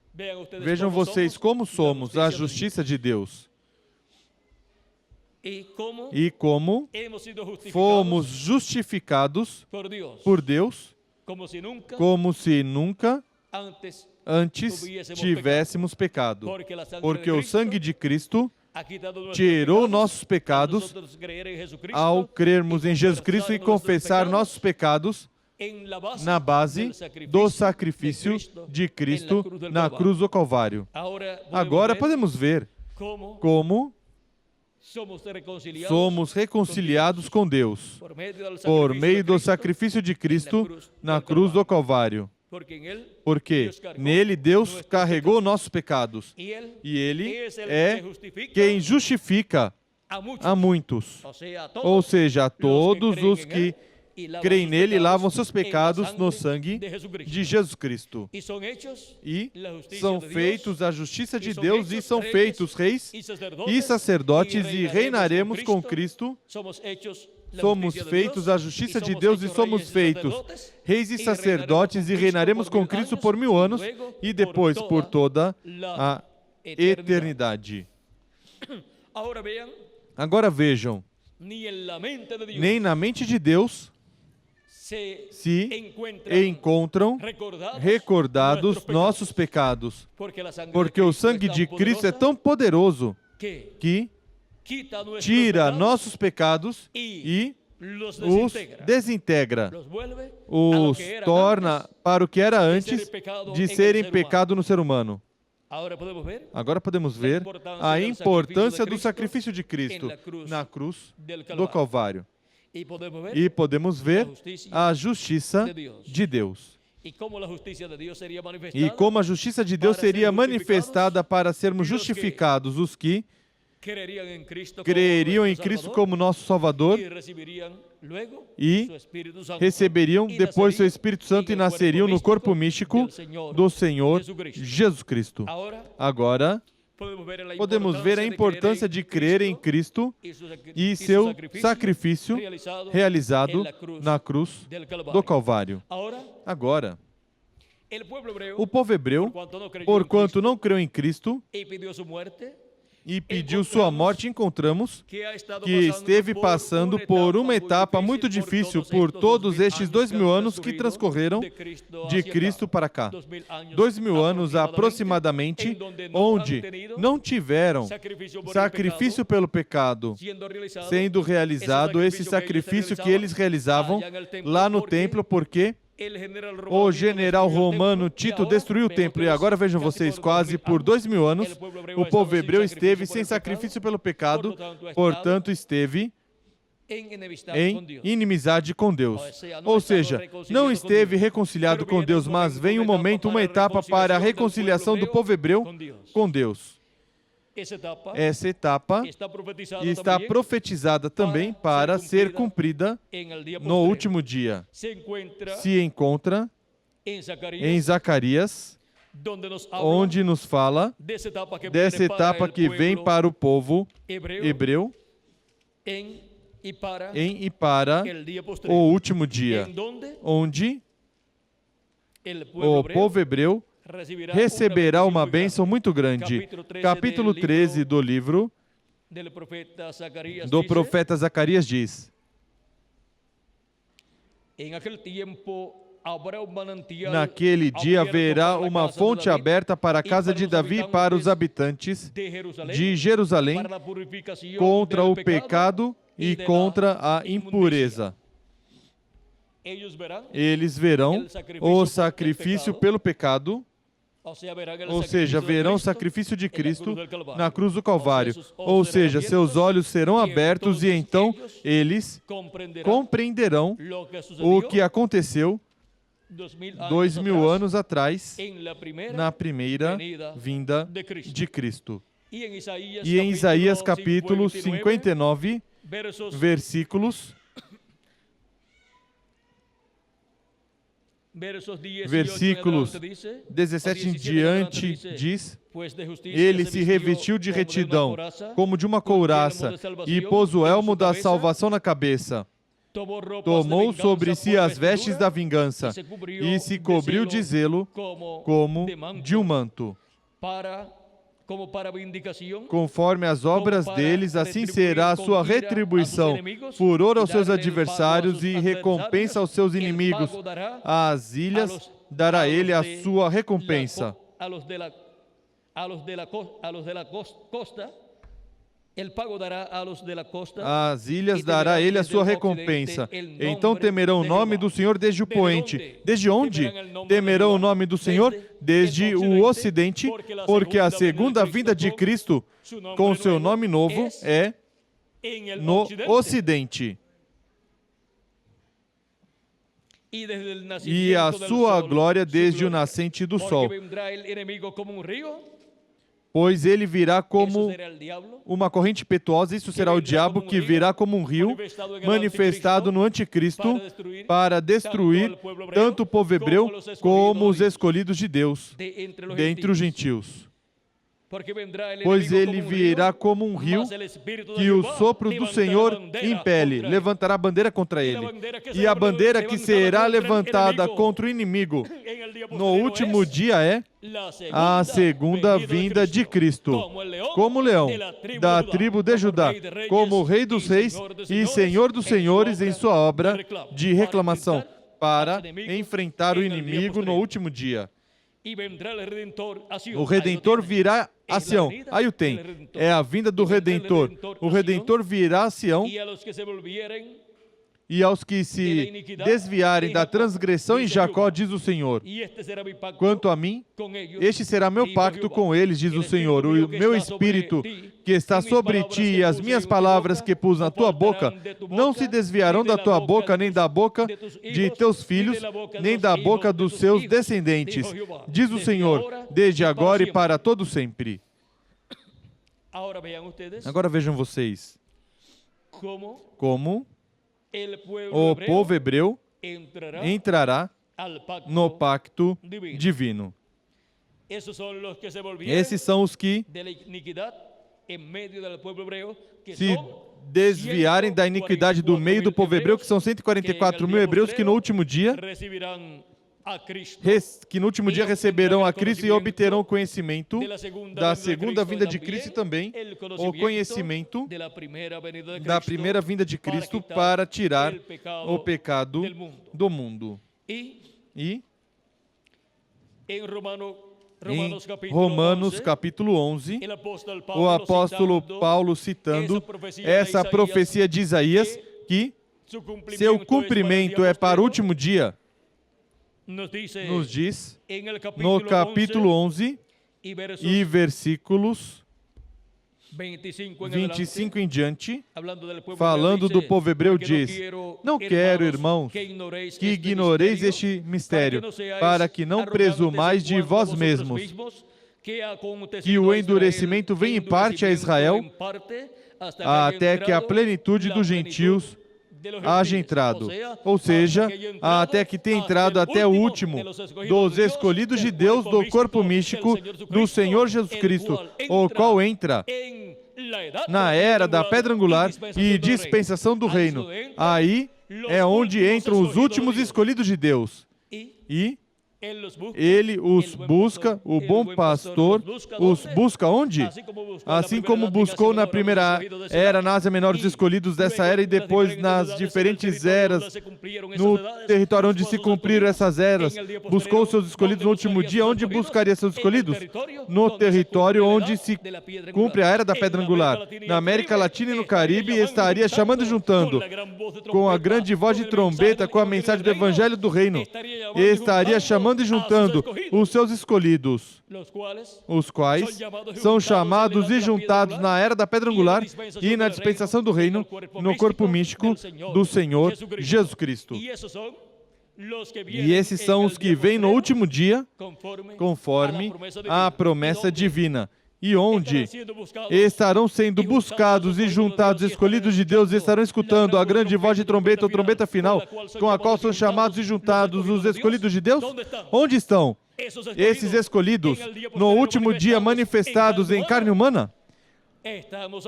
vejam vocês como somos a justiça de Deus. E como fomos justificados por Deus, como se nunca antes tivéssemos pecado. Porque o sangue de Cristo tirou nossos pecados ao crermos em Jesus Cristo e confessar nossos pecados na base do sacrifício de Cristo na cruz do Calvário. Agora podemos ver como somos reconciliados com Deus por meio do sacrifício de Cristo na cruz do Calvário. Porque nele Deus carregou nossos pecados e Ele é quem justifica a muitos. Ou seja, a todos os que creem nele e lavam seus pecados no sangue de Jesus Cristo. E são feitos a justiça de Deus e são feitos reis e sacerdotes e reinaremos com Cristo. Somos feitos a justiça de Deus e somos feitos reis e sacerdotes e reinaremos com Cristo por 1000 anos e depois por toda a eternidade. Agora vejam, nem na mente de Deus se encontram recordados nossos pecados, porque o sangue de Cristo é tão poderoso que tira nossos pecados e os desintegra, os torna para o que era antes de serem pecado no ser humano. Agora podemos ver a importância do sacrifício de Cristo na cruz do Calvário. E podemos ver a justiça de Deus. E como a justiça de Deus seria manifestada para sermos justificados os que creriam em Cristo como nosso Salvador e receberiam depois seu Espírito Santo e nasceriam no corpo místico do Senhor Jesus Cristo. Agora, podemos ver a importância de crer em Cristo e seu sacrifício realizado na cruz do Calvário. Agora, o povo hebreu, porquanto não creu em Cristo e pediu sua morte, encontramos que esteve passando por uma etapa muito difícil por todos estes 2000 anos que transcorreram de Cristo para cá. 2000 anos aproximadamente, onde não tiveram sacrifício pelo pecado, sendo realizado esse sacrifício que eles realizavam lá no templo, porque o general romano Tito destruiu o templo. E agora vejam vocês, quase por 2000 anos, o povo hebreu esteve sem sacrifício pelo pecado, portanto esteve em inimizade com Deus. Ou seja, não esteve reconciliado com Deus, mas vem um momento, uma etapa para a reconciliação do povo hebreu com Deus. Essa etapa está profetizada também para ser cumprida no último dia. Se encontra em Zacarias, onde nos fala dessa etapa que vem para o povo hebreu em e para o último dia, onde o povo hebreu receberá uma bênção muito grande. Capítulo 13 do livro do profeta Zacarias diz: naquele dia haverá uma fonte aberta para a casa de Davi e para os habitantes de Jerusalém contra o pecado e contra a impureza. Eles verão o sacrifício pelo pecado, ou seja, verão o sacrifício de Cristo na cruz do Calvário. Ou seja, seus olhos serão abertos e então eles compreenderão o que aconteceu 2000 anos atrás na primeira vinda de Cristo. E em Isaías capítulo 59, versículos 17 em diante diz: ele se revestiu de retidão, como de uma couraça, e pôs o elmo da salvação na cabeça. Tomou sobre si as vestes da vingança, e se cobriu de zelo, como de um manto. Conforme as obras deles, assim será a sua retribuição, furor aos seus adversários e recompensa aos seus inimigos. As ilhas dará ele a sua recompensa. A los de la costa, el pago dará a los de la costa. As ilhas dará ele a sua recompensa. Então temerão o nome do Senhor desde o poente. Desde onde? Temerão o nome do Senhor? Desde o ocidente, porque a segunda vinda de Cristo, com seu nome novo, é no ocidente. E a sua glória desde o nascente do sol. Pois ele virá como uma corrente impetuosa, isso será o diabo, que virá como um rio, manifestado no anticristo, para destruir tanto o povo hebreu como os escolhidos de Deus, dentre os gentios. Pois ele virá como um rio, que o sopro do Senhor impele, levantará a bandeira contra ele. E a bandeira que será levantada contra o inimigo no último dia é a segunda vinda de Cristo, como leão da tribo de Judá, como rei dos reis e senhor dos senhores em sua obra de reclamação, para enfrentar o inimigo no último dia. O Redentor virá a Sião. Aí o tem. É a vinda do Redentor. O Redentor virá a Sião. E aos que se desviarem da transgressão em Jacó, diz o Senhor. Quanto a mim, este será meu pacto com eles, diz o Senhor. O meu espírito que está sobre ti e as minhas palavras que pus na tua boca não se desviarão da tua boca, nem da boca de teus filhos, nem da boca dos seus descendentes, diz o Senhor, desde agora e para todo sempre. Agora vejam vocês como o povo hebreu entrará no pacto divino. Esses são os que se desviarem da iniquidade do meio do povo hebreu, que são 144 mil hebreus que no último dia receberão a Cristo e obterão o conhecimento da segunda vinda de Cristo e também o conhecimento da primeira vinda de Cristo para tirar o pecado do mundo. E em Romanos capítulo 11, o apóstolo Paulo, citando essa profecia de Isaías, que seu cumprimento é para o último dia, nos diz no capítulo 11 e versículos 25 em diante, falando do povo hebreu, diz: não quero, irmãos, que ignoreis este mistério, para que não presumais de vós mesmos, que o endurecimento vem em parte a Israel, até que a plenitude dos gentios haja entrado, ou seja, até que tenha entrado até o último dos escolhidos de Deus do corpo místico do Senhor Jesus Cristo, o qual entra na era da pedra angular e dispensação do reino. Aí é onde entram os últimos escolhidos de Deus. E ele os busca, o bom pastor os busca onde? Assim como buscou na primeira era, na Ásia Menor, os escolhidos dessa era, e depois nas diferentes eras, no território onde se cumpriram essas eras, buscou seus escolhidos no último dia. Onde buscaria seus escolhidos? No território onde se cumpre a era da pedra angular. Na América Latina e no Caribe, estaria chamando e juntando, com a grande voz de trombeta, com a mensagem do Evangelho do Reino, estaria chamando e juntando os seus escolhidos, os quais são chamados e juntados na era da pedra angular e na dispensação do reino, no corpo místico do Senhor Jesus Cristo. E esses são os que vêm no último dia, conforme a promessa divina. E onde estarão sendo buscados e juntados, escolhidos de Deus, estarão escutando a grande voz de trombeta, ou trombeta final, com a qual são chamados e juntados os escolhidos de Deus? Onde estão esses escolhidos no último dia manifestados em carne humana?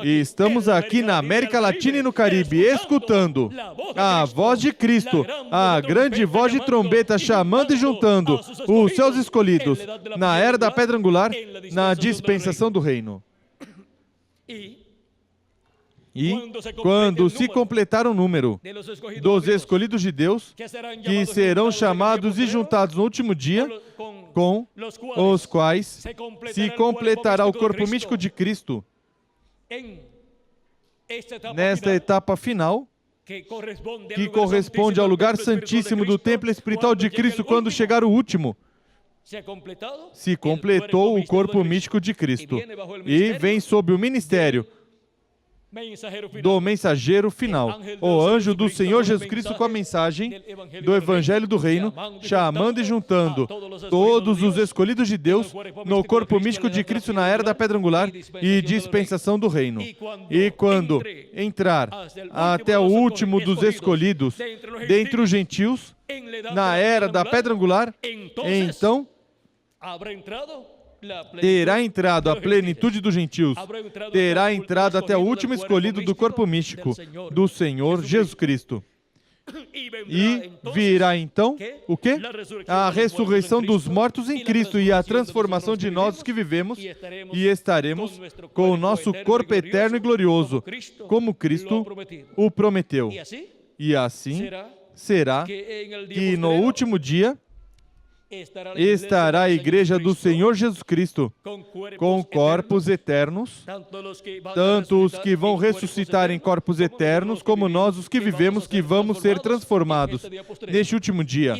E estamos aqui na América Latina e no Caribe, escutando a voz de Cristo, a grande voz de trombeta, chamando e juntando os seus escolhidos na era da pedra angular, na dispensação do reino. E quando se completar o número dos escolhidos de Deus, que serão chamados e juntados no último dia, com os quais se completará o corpo místico de Cristo, nesta etapa final, que corresponde ao lugar santíssimo do templo espiritual de Cristo, quando chegar o último, se completou o corpo místico de Cristo, e vem sob o ministério do mensageiro final, o anjo do Senhor Jesus Cristo, com a mensagem do Evangelho do Reino, chamando e juntando todos os escolhidos de Deus no corpo místico de Cristo na era da pedra angular e dispensação do reino. E quando entrar até o último dos escolhidos dentre os gentios, na era da pedra angular, então terá entrado a plenitude dos gentios, terá entrado até o último escolhido do corpo místico do Senhor Jesus Cristo. E virá então, o quê? A ressurreição dos mortos em Cristo e a transformação de nós os que vivemos e estaremos com o nosso corpo eterno e glorioso, como Cristo o prometeu. E assim será que no último dia estará a igreja do Senhor Jesus Cristo com corpos eternos, tanto os que vão ressuscitar em corpos eternos, como nós, os que vivemos, que vamos ser transformados neste último dia.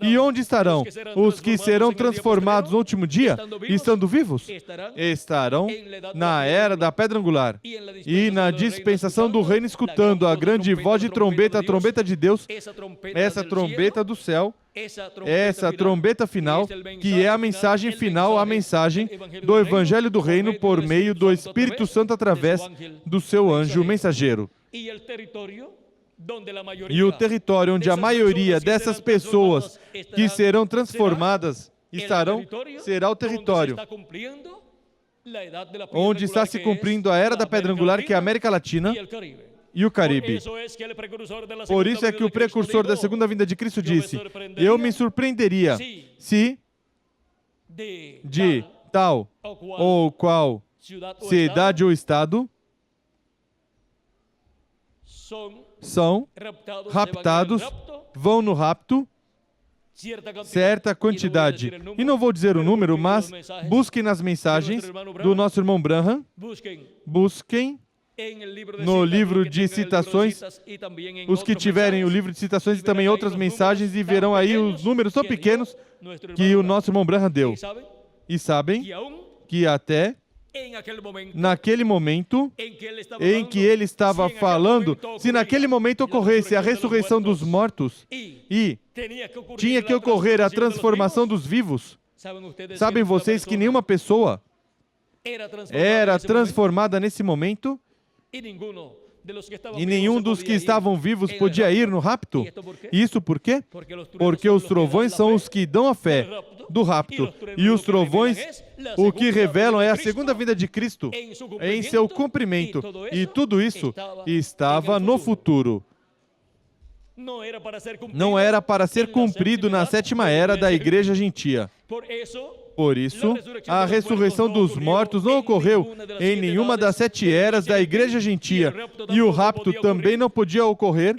E onde estarão os que serão transformados no último dia, estando vivos? Estarão na era da pedra angular e na dispensação do reino, escutando a grande voz de trombeta, a trombeta de Deus, essa trombeta do céu, essa trombeta final, que é a mensagem final, a mensagem do Evangelho do Reino por meio do Espírito Santo através do seu anjo mensageiro. E o território onde a maioria dessas pessoas que serão transformadas estarão, será o território onde está se cumprindo a era da pedra angular, que é a América Latina e o Caribe. Por isso é que o precursor da segunda vinda de Cristo disse: eu me surpreenderia se de tal ou qual cidade ou estado são raptados, vão no rapto, certa quantidade. E não vou dizer o número, mas busquem nas mensagens do nosso irmão Branham, busquem no livro de citações, os que tiverem o livro de citações e também outras mensagens, e verão aí os números tão pequenos que o nosso irmão Branham deu. E sabem que até naquele momento em que ele estava falando, se naquele momento ocorresse a ressurreição dos mortos e tinha que ocorrer a transformação dos vivos, sabem vocês que nenhuma pessoa era transformada nesse momento? E nenhum dos que estavam vivos podia ir no rapto. Isso por quê? Porque os trovões são os que dão a fé do rapto. E os trovões, o que revelam é a segunda vinda de Cristo em seu cumprimento. E tudo isso estava no futuro. Não era para ser cumprido na sétima era da igreja gentia. Por isso, a ressurreição dos mortos não ocorreu em nenhuma das 7 eras da igreja gentia, e o rapto também não podia ocorrer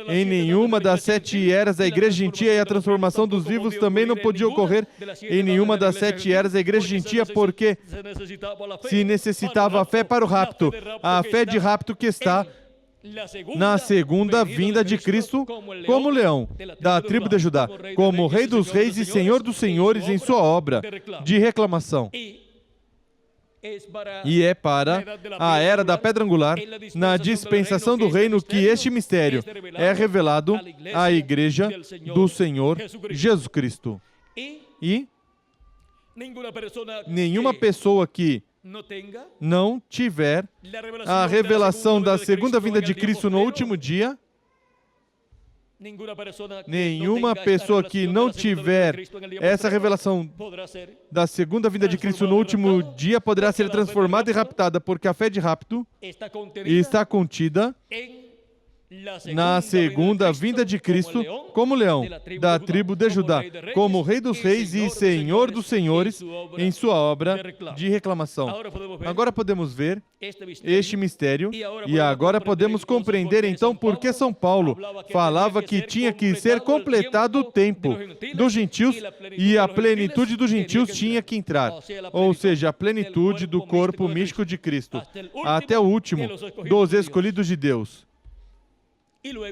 em nenhuma das 7 eras da igreja gentia, e a transformação dos vivos também não podia ocorrer em nenhuma das 7 eras da igreja gentia, porque se necessitava a fé para o rapto, a fé de rapto que está na segunda vinda de Cristo, como leão da tribo de Judá, como Rei dos Reis e Senhor dos Senhores em sua obra de reclamação. E é para a era da pedra angular, na dispensação do reino, que este mistério é revelado à igreja do Senhor Jesus Cristo. E nenhuma pessoa que não tiver a revelação da segunda vinda de Cristo no último dia, nenhuma pessoa que não tiver essa revelação da segunda vinda de Cristo no último dia poderá ser transformada e raptada, porque a fé de rapto está contida na segunda vinda de Cristo como leão da tribo de Judá, como Rei dos Reis e Senhor dos Senhores em sua obra de reclamação. Agora podemos ver este mistério e agora podemos compreender então por que São Paulo falava que tinha que ser completado o tempo dos gentios e a plenitude dos gentios tinha que entrar, ou seja, a plenitude do corpo místico de Cristo, até o último dos escolhidos de Deus.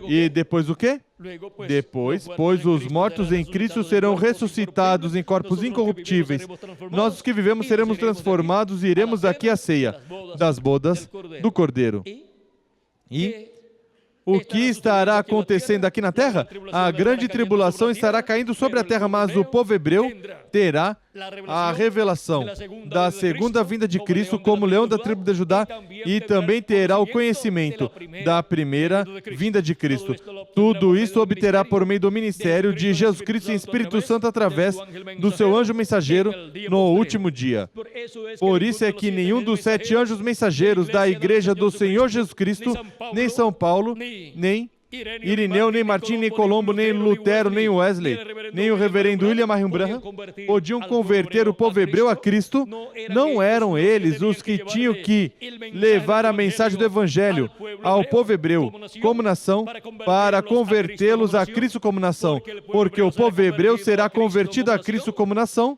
E depois o quê? Depois, pois os mortos em Cristo serão ressuscitados em corpos incorruptíveis. Nós, os que vivemos, seremos transformados e iremos aqui à ceia das bodas do Cordeiro. E o que estará acontecendo aqui na terra? A grande tribulação estará caindo sobre a terra, mas o povo hebreu terá a revelação da segunda vinda de Cristo como leão da tribo de Judá e também terá o conhecimento da primeira vinda de Cristo. Tudo isso obterá por meio do ministério de Jesus Cristo e Espírito Santo através do seu anjo mensageiro no último dia. Por isso é que nenhum dos 7 anjos mensageiros da igreja do Senhor Jesus Cristo, nem São Paulo, nem Irineu, nem Martim, nem Colombo, nem Lutero, nem Wesley, nem o reverendo William Marion Branham podiam converter o povo hebreu a Cristo. Não eram eles os que tinham que levar a mensagem do Evangelho ao povo hebreu como nação para convertê-los a Cristo como nação, porque o povo hebreu será convertido a Cristo como nação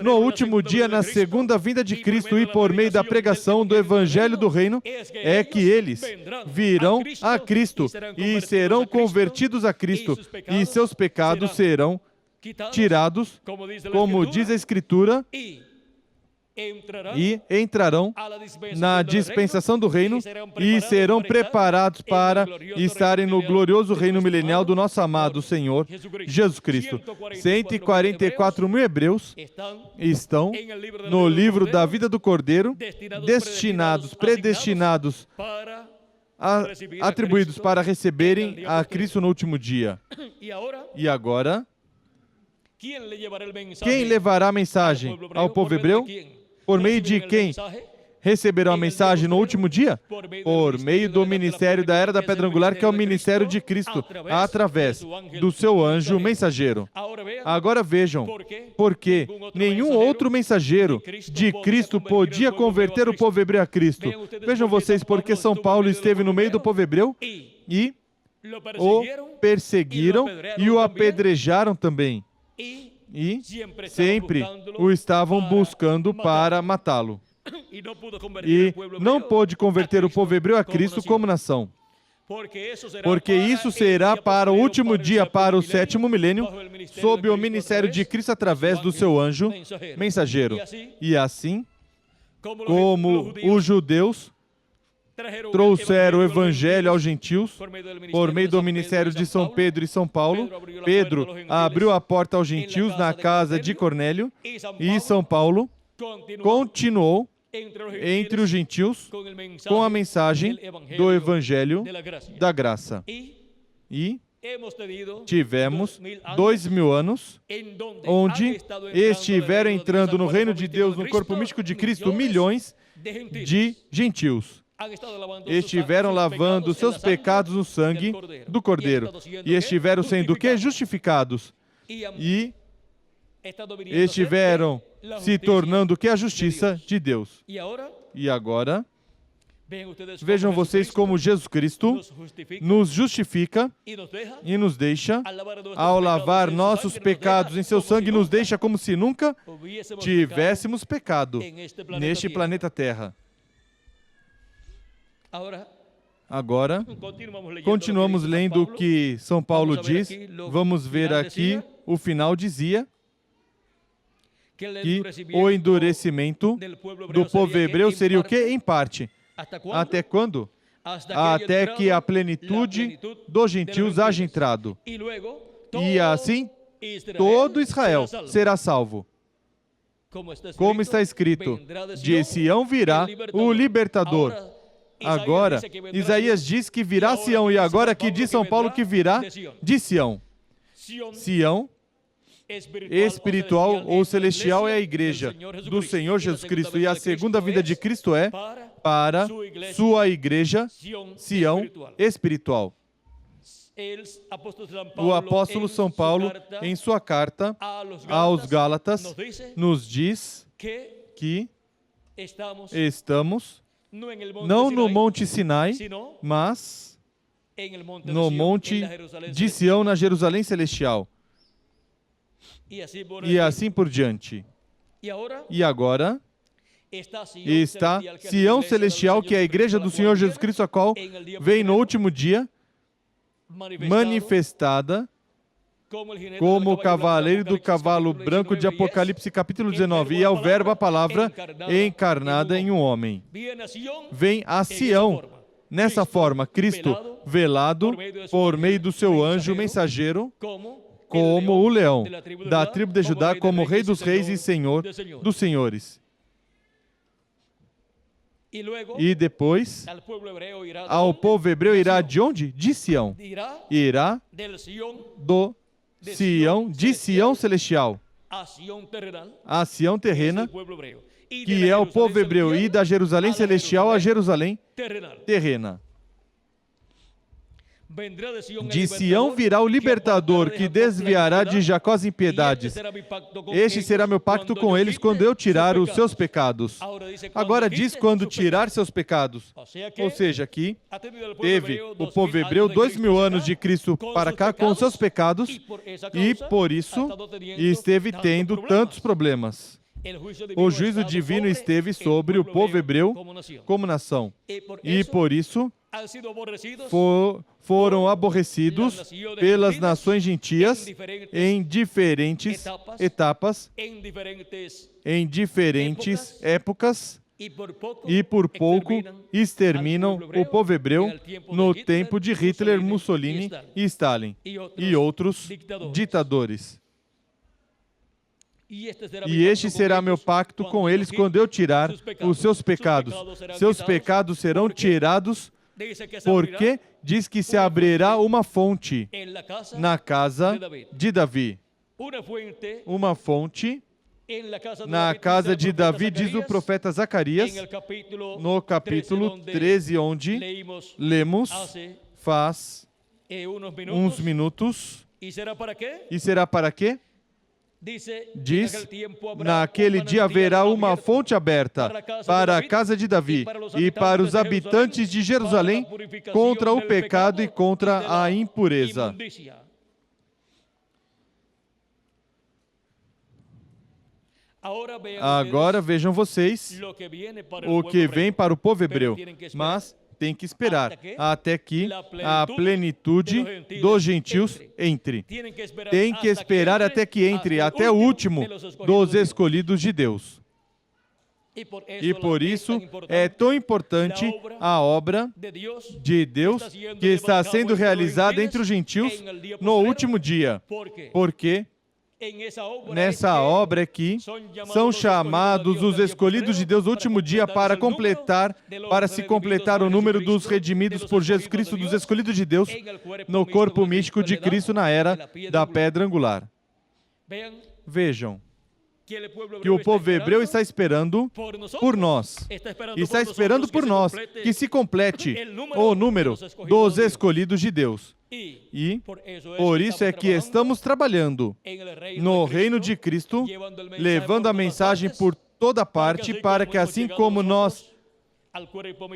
no último dia, na segunda vinda de Cristo, e por meio da pregação do Evangelho do Reino, é que eles virão a Cristo e serão convertidos a Cristo, e seus pecados serão tirados, como diz a Escritura, e entrarão na dispensação do reino e serão preparados para estarem no glorioso reino milenial do nosso amado Senhor Jesus Cristo. 144 mil hebreus estão no livro da vida do Cordeiro, destinados, predestinados, atribuídos para receberem a Cristo no último dia. E agora, quem levará a mensagem ao povo hebreu? Por meio de quem receberão a mensagem no último dia? Por meio do ministério da Era da Pedra Angular, que é o ministério de Cristo, através do seu anjo mensageiro. Agora vejam, porque nenhum outro mensageiro de Cristo podia converter o povo hebreu a Cristo. Vejam vocês, porque São Paulo esteve no meio do povo hebreu e o perseguiram e o apedrejaram também. E sempre o estavam buscando para matá-lo. E não pôde converter o povo hebreu a Cristo como nação. Porque isso será para o último dia, para o 7º milênio, sob o ministério de Cristo através do seu anjo mensageiro. E assim, como os judeus trouxeram o Evangelho aos gentios por meio do ministério de São Pedro e São Paulo. Pedro abriu a porta aos gentios na casa de Cornélio e São Paulo continuou entre os gentios com a mensagem do Evangelho da graça. E tivemos 2000 anos onde estiveram entrando no reino de Deus, no corpo místico de Cristo, milhões de gentios. Estiveram lavando seus pecados no sangue do Cordeiro. E estiveram sendo o quê? Justificados. E estiveram se tornando o que? A justiça de Deus. E agora, vejam vocês como Jesus Cristo nos justifica e nos deixa, ao lavar nossos pecados em seu sangue, nos deixa como se nunca tivéssemos pecado neste planeta Terra. Agora, continuamos lendo o que São Paulo diz. Vamos ver aqui, o final dizia que o endurecimento do povo hebreu seria o quê? Em parte. Até quando? Até que a plenitude dos gentios haja entrado. E assim, todo Israel será salvo. Como está escrito, de Sião virá o libertador. Agora, Isaías diz que virá Sião, e agora aqui diz São Paulo que virá de Sião. Sião espiritual ou celestial é a igreja do Senhor Jesus Cristo, e a segunda vinda de Cristo é para sua igreja, Sião espiritual. O apóstolo São Paulo, em sua carta aos Gálatas, nos diz que estamos não no Monte Sinai, mas no Monte de Sião, na Jerusalém Celestial. E assim por diante. E agora está Sião Celestial, que é a igreja do Senhor Jesus Cristo, a qual vem no último dia manifestada como o cavaleiro do cavalo branco de Apocalipse capítulo 19. E é o verbo, a palavra, encarnada em um homem. Vem a Sião, nessa forma, Cristo velado por meio do seu anjo mensageiro, como o leão da tribo de Judá, como rei dos reis e senhor dos senhores. E depois, ao povo hebreu irá de onde? De Sião. Irá do Sião, de Sião celestial, a Sião terrena, que é o povo hebreu, e da Jerusalém celestial a Jerusalém terrena. De Sião virá o libertador, que desviará de Jacó as impiedades. Este será meu pacto com eles quando eu tirar os seus pecados. Agora diz quando tirar seus pecados. Ou seja, aqui teve o povo hebreu 2000 anos de Cristo para cá com seus pecados, e por isso esteve tendo tantos problemas. O juízo divino esteve sobre o povo hebreu como nação. E por isso foram aborrecidos pelas nações gentias em diferentes etapas, em diferentes épocas, e por pouco exterminam o povo hebreu no tempo de Hitler, Mussolini e Stalin e outros ditadores. E este será meu pacto com eles quando eu tirar os seus pecados. Seus pecados serão tirados, porque diz que se abrirá uma fonte na casa de Davi. Uma fonte na casa de Davi, diz o profeta Zacarias, no capítulo 13, onde lemos faz uns minutos. E será para quê? Diz, naquele dia haverá uma fonte aberta para a casa de Davi e para os habitantes de Jerusalém contra o pecado e contra a impureza. Agora vejam vocês o que vem para o povo hebreu, mas tem que esperar até que a plenitude dos gentios entre. Tem que esperar até que entre, até o último dos escolhidos de Deus. E por isso é tão importante a obra de Deus que está sendo realizada entre os gentios no último dia. Porque nessa obra aqui são chamados os escolhidos de Deus no último dia para se completar o número dos redimidos por Jesus Cristo, dos escolhidos de Deus, no corpo místico de Cristo na era da pedra angular. Vejam que o povo hebreu está esperando por nós. Está esperando por nós que se complete o número dos escolhidos de Deus. E por isso é que estamos trabalhando no reino de Cristo, levando a mensagem por toda parte, para que assim como nós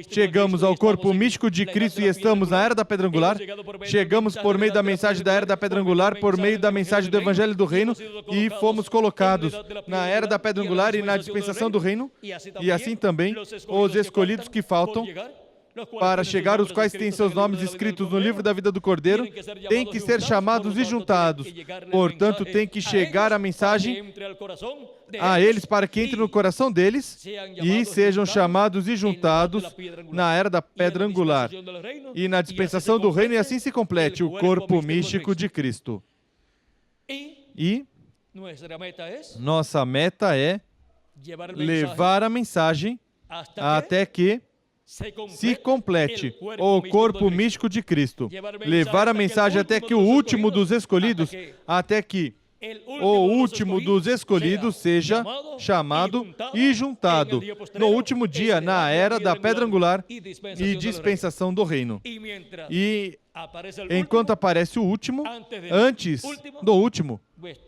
chegamos ao corpo místico de Cristo e estamos na era da pedra angular, chegamos por meio da mensagem da era da pedra angular, por meio da mensagem do Evangelho do Reino, e fomos colocados na era da pedra angular e na dispensação do Reino, e assim também os escolhidos que faltam para chegar, os quais têm seus nomes escritos no livro da vida do Cordeiro, têm que ser chamados e juntados. Portanto, tem que chegar a mensagem a eles para que entre no coração deles e sejam chamados e juntados na era da pedra angular e na dispensação do reino, e assim se complete o corpo místico de Cristo. E nossa meta é levar a mensagem até que se complete o corpo místico de Cristo. Levar a mensagem até que o último dos escolhidos, até que o último dos escolhidos seja chamado e juntado no último dia, na era da pedra angular e dispensação do reino. E enquanto aparece o último, antes do último,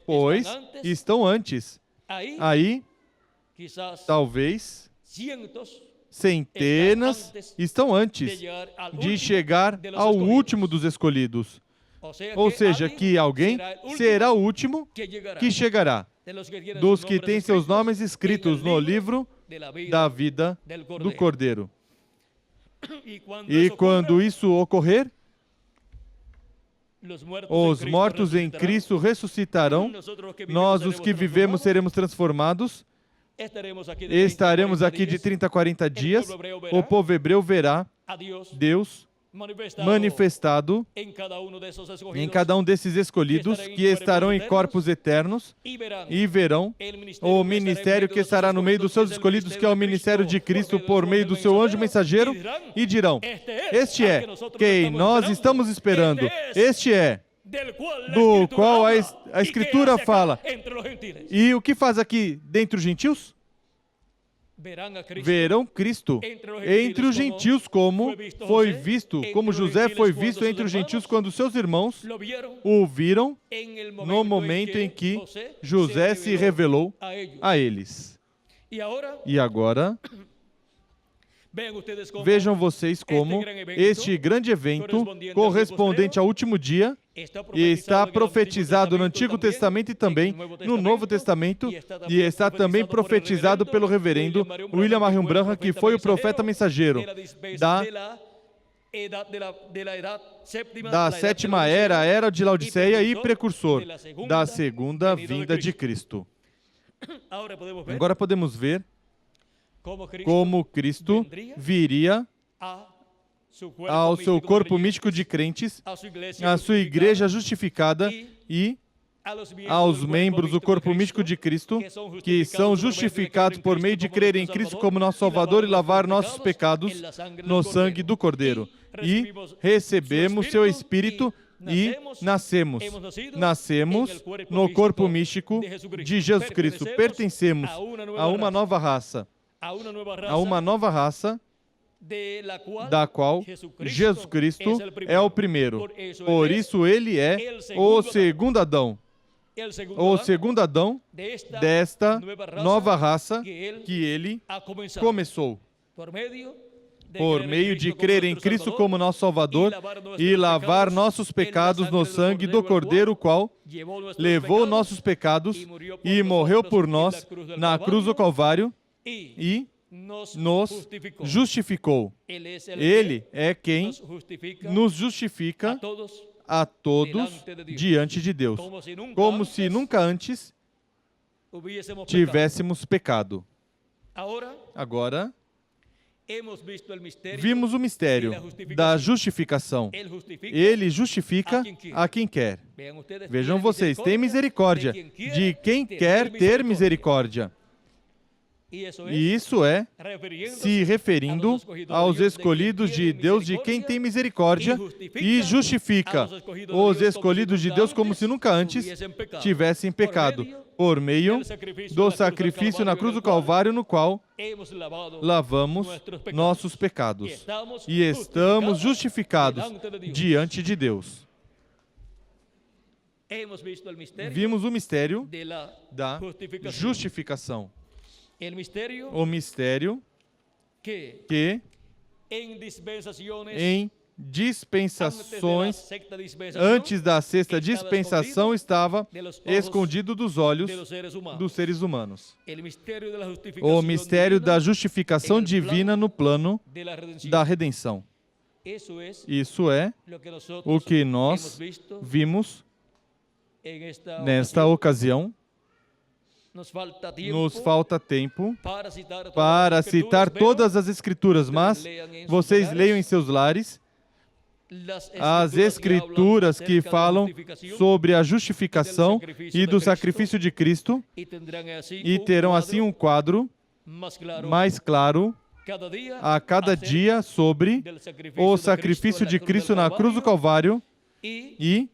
pois estão antes. Aí, talvez, centenas estão antes de chegar ao último dos escolhidos. Ou seja, que alguém será o último que chegará, dos que têm seus nomes escritos no livro da vida do Cordeiro. E quando isso ocorrer, os mortos em Cristo ressuscitarão, nós, os que vivemos, seremos transformados, estaremos aqui de 30 a 40 dias, o povo hebreu verá Deus manifestado em cada um desses escolhidos, que estarão em corpos eternos, e verão o ministério que estará no meio dos seus escolhidos, que é o ministério de Cristo por meio do seu anjo mensageiro, e dirão: este é quem nós estamos esperando, este é do qual a Escritura fala. E o que faz aqui dentre os gentios? Verão Cristo entre os gentios, como foi visto, como José foi visto entre os gentios quando seus irmãos o viram no momento em que José se revelou a eles. E agora, vejam vocês como este grande evento, correspondente ao último dia, está profetizado no Antigo Testamento e também no Novo Testamento, e está também profetizado pelo reverendo William Marion Branham, que foi o profeta mensageiro da sétima era, a era de Laodiceia, e precursor da segunda vinda de Cristo. Agora podemos ver como Cristo viria ao seu corpo místico de crentes, à sua igreja justificada e aos membros do corpo místico de Cristo, que são justificados por meio de crer em Cristo como nosso Salvador e lavar nossos pecados no sangue do Cordeiro. E recebemos seu Espírito e nascemos no corpo místico de Jesus Cristo. Pertencemos a uma nova raça, da qual Jesus Cristo é o primeiro. Por isso ele é o segundo Adão. O segundo Adão desta nova raça que ele começou. Por meio de crer em Cristo como nosso Salvador e lavar nossos pecados no sangue do Cordeiro, o qual levou nossos pecados e morreu por nós na cruz do Calvário e nos justificou. Ele é quem nos justifica a todos diante de Deus, como se nunca antes tivéssemos pecado. Agora, vimos o mistério da justificação. Ele justifica a quem quer. Vejam vocês, tem misericórdia de quem quer ter misericórdia. E isso é se referindo aos escolhidos de Deus, de quem tem misericórdia, e justifica os escolhidos de Deus como se nunca antes tivessem pecado, por meio do sacrifício na cruz do Calvário, no qual lavamos nossos pecados e estamos justificados diante de Deus. Vimos o mistério da justificação. O mistério que em dispensações, antes da sexta dispensação, estava escondido dos olhos dos seres humanos. O mistério da justificação divina no plano da redenção. Isso é o que nós vimos nesta ocasião. Nos falta tempo para citar todas as Escrituras, mas vocês leiam em seus lares as Escrituras que falam sobre a justificação e do sacrifício de Cristo, e terão assim um quadro mais claro a cada dia sobre o sacrifício de Cristo na cruz do Calvário e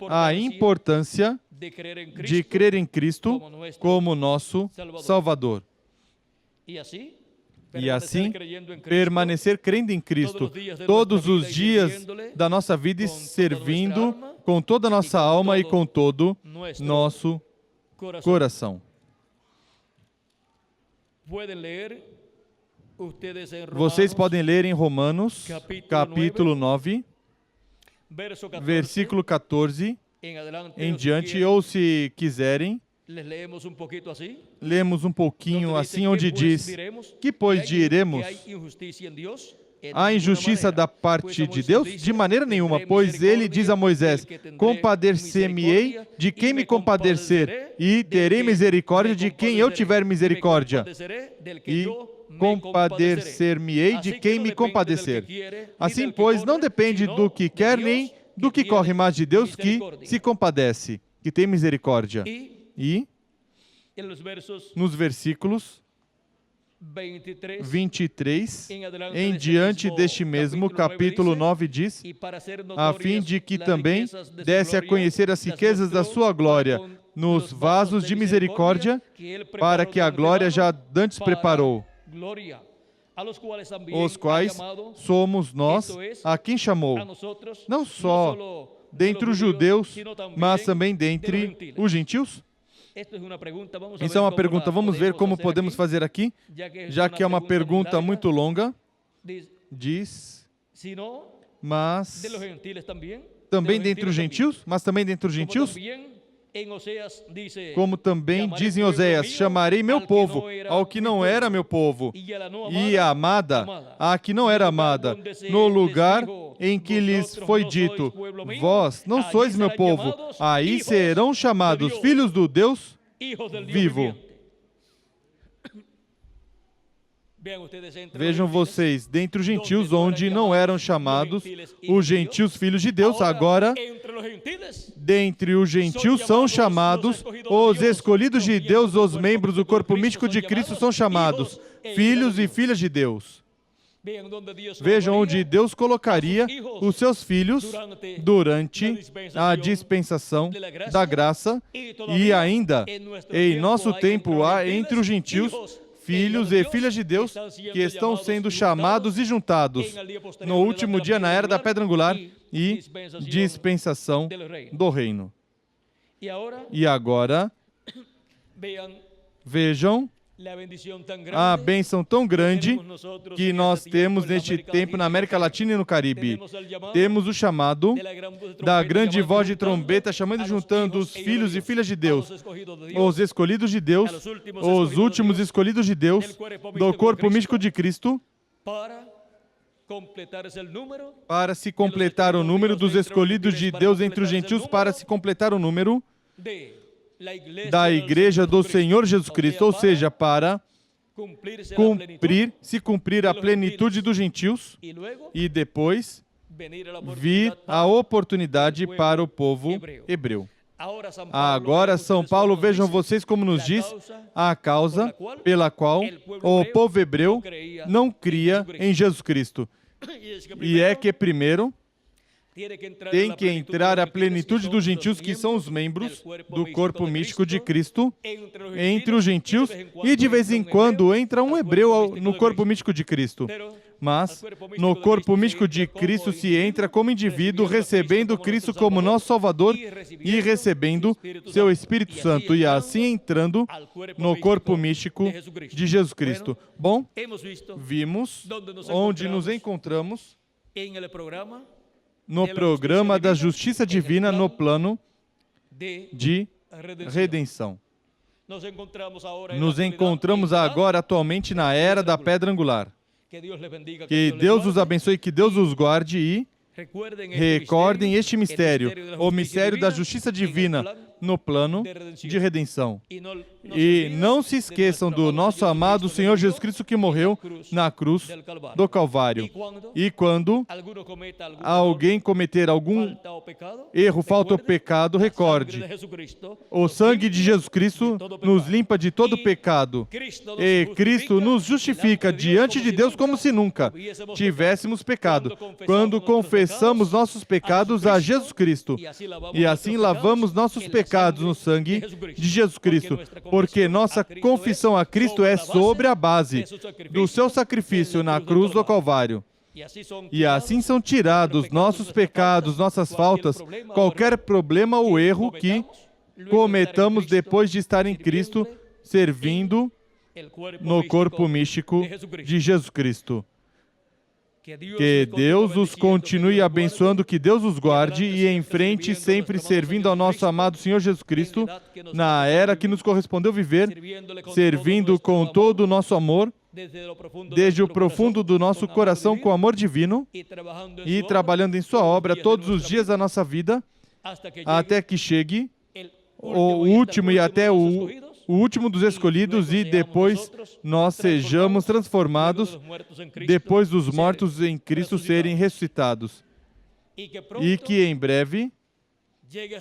a importância de crer em Cristo como nosso Salvador. E assim, permanecer crendo em Cristo todos os dias da nossa vida e servindo com toda a nossa alma e com todo nosso coração. Vocês podem ler em Romanos, capítulo 9, versículo 14 em diante, ou se quiserem, lemos um pouquinho assim, onde diz: que pois diremos? Há injustiça da parte de Deus? De maneira nenhuma, pois ele diz a Moisés: compadecer-me-ei de quem me compadecer, e terei misericórdia de quem eu tiver misericórdia. E compadecer-me-ei de quem me compadecer. Assim, pois, não depende do que quer nem do que corre, mas de Deus que se compadece, que tem misericórdia. E nos versículos 23 em diante deste mesmo capítulo 9 diz: a fim de que também desse a conhecer as riquezas da sua glória nos vasos de misericórdia, para que a glória já dantes preparou, os quais somos nós a quem chamou, não só dentre os judeus, mas também dentre os gentios? Isso é uma pergunta. Vamos ver como podemos fazer aqui, já que é uma pergunta muito longa. Diz, mas também dentre os gentios? Mas também dentre os gentios? Como também diz em Oséias: chamarei meu povo ao que não era meu povo, e a amada a que não era amada, no lugar em que lhes foi dito: vós não sois meu povo, aí serão chamados filhos do Deus vivo. Vejam vocês, dentre os gentios, onde não eram chamados os gentios filhos de Deus, agora, dentre os gentios são chamados os escolhidos de Deus, os membros do corpo místico de Cristo são chamados filhos e filhas de Deus. Vejam onde Deus colocaria os seus filhos durante a dispensação da graça, e ainda em nosso tempo há entre os gentios filhos e filhas de Deus que estão sendo chamados e juntados no último dia, na era da pedra angular e dispensação do reino. E agora, vejam a bênção tão grande que nós temos neste tempo na América Latina e no Caribe. Temos o chamado da grande voz de trombeta, chamando e juntando os filhos e filhas de Deus, os escolhidos de Deus, os últimos escolhidos de Deus, do corpo místico de Cristo, para se completar o número dos escolhidos de Deus entre os gentios, para se completar o número da Igreja do Senhor Jesus Cristo, ou seja, para cumprir a plenitude dos gentios e depois vir a oportunidade para o povo hebreu. Agora, São Paulo, vejam vocês como nos diz a causa pela qual o povo hebreu não cria em Jesus Cristo. E é que primeiro tem que entrar a plenitude dos gentios, que são os membros do corpo místico de Cristo, entre os gentios, e de vez em quando entra um hebreu no corpo místico de Cristo. Mas no corpo místico de Cristo se entra como indivíduo, recebendo Cristo como nosso Salvador e recebendo seu Espírito Santo, e assim entrando no corpo místico de Jesus Cristo. Bom, vimos onde nos encontramos no programa da justiça divina, no plano de redenção. Nos encontramos agora, atualmente, na era da pedra angular. Que Deus os abençoe, que Deus os guarde e recordem este mistério, o mistério da justiça divina no plano de redenção. E não se esqueçam do nosso amado Senhor Jesus Cristo, que morreu na cruz do Calvário. E quando alguém cometer algum erro, falta ou pecado, recorde: o sangue de Jesus Cristo nos limpa de todo pecado. E Cristo nos justifica diante de Deus como se nunca tivéssemos pecado, quando confessamos confessamos nossos pecados a Jesus Cristo. E assim lavamos nossos pecados no sangue de Jesus Cristo, porque nossa confissão a Cristo é sobre a base do seu sacrifício na cruz do Calvário. E assim são tirados nossos pecados, nossas faltas, qualquer problema ou erro que cometamos depois de estar em Cristo, servindo no corpo místico de Jesus Cristo. Que Deus os continue abençoando, que Deus os guarde e em frente sempre servindo ao nosso amado Senhor Jesus Cristo, na era que nos correspondeu viver, servindo com todo o nosso amor, desde o profundo do nosso coração com amor divino e trabalhando em sua obra todos os dias da nossa vida, até que chegue o último e até o último dos escolhidos e depois nós sejamos transformados depois dos mortos em Cristo serem ressuscitados. E que em breve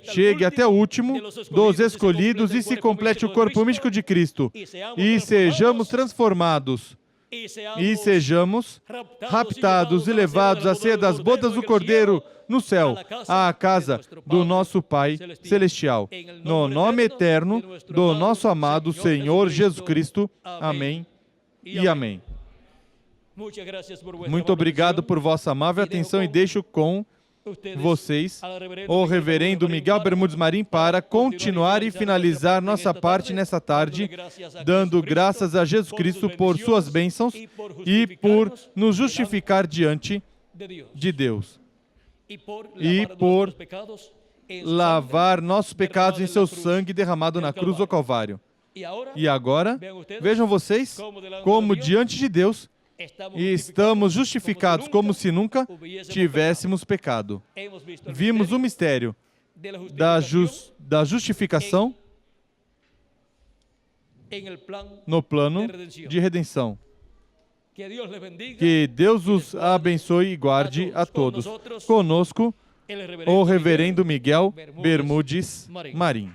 chegue até o último dos escolhidos e se complete o corpo místico de Cristo e sejamos transformados e sejamos raptados e levados à ceia das bodas do Cordeiro no céu, à casa do nosso Pai Celestial. No nome eterno do nosso amado Senhor Jesus Cristo. Amém e amém. Muito obrigado por vossa amável atenção e deixo com vocês o reverendo Miguel Bermudes Marim para continuar e finalizar nossa parte nessa tarde, dando graças a Jesus Cristo por suas bênçãos e por nos justificar diante de Deus e por lavar nossos pecados em seu sangue derramado na cruz do Calvário. E agora, vejam vocês como diante de Deus e estamos justificados como se nunca tivéssemos pecado. Vimos o mistério da justificação no plano de redenção. Que Deus os abençoe e guarde a todos. Conosco, o reverendo Miguel Bermudes Marim.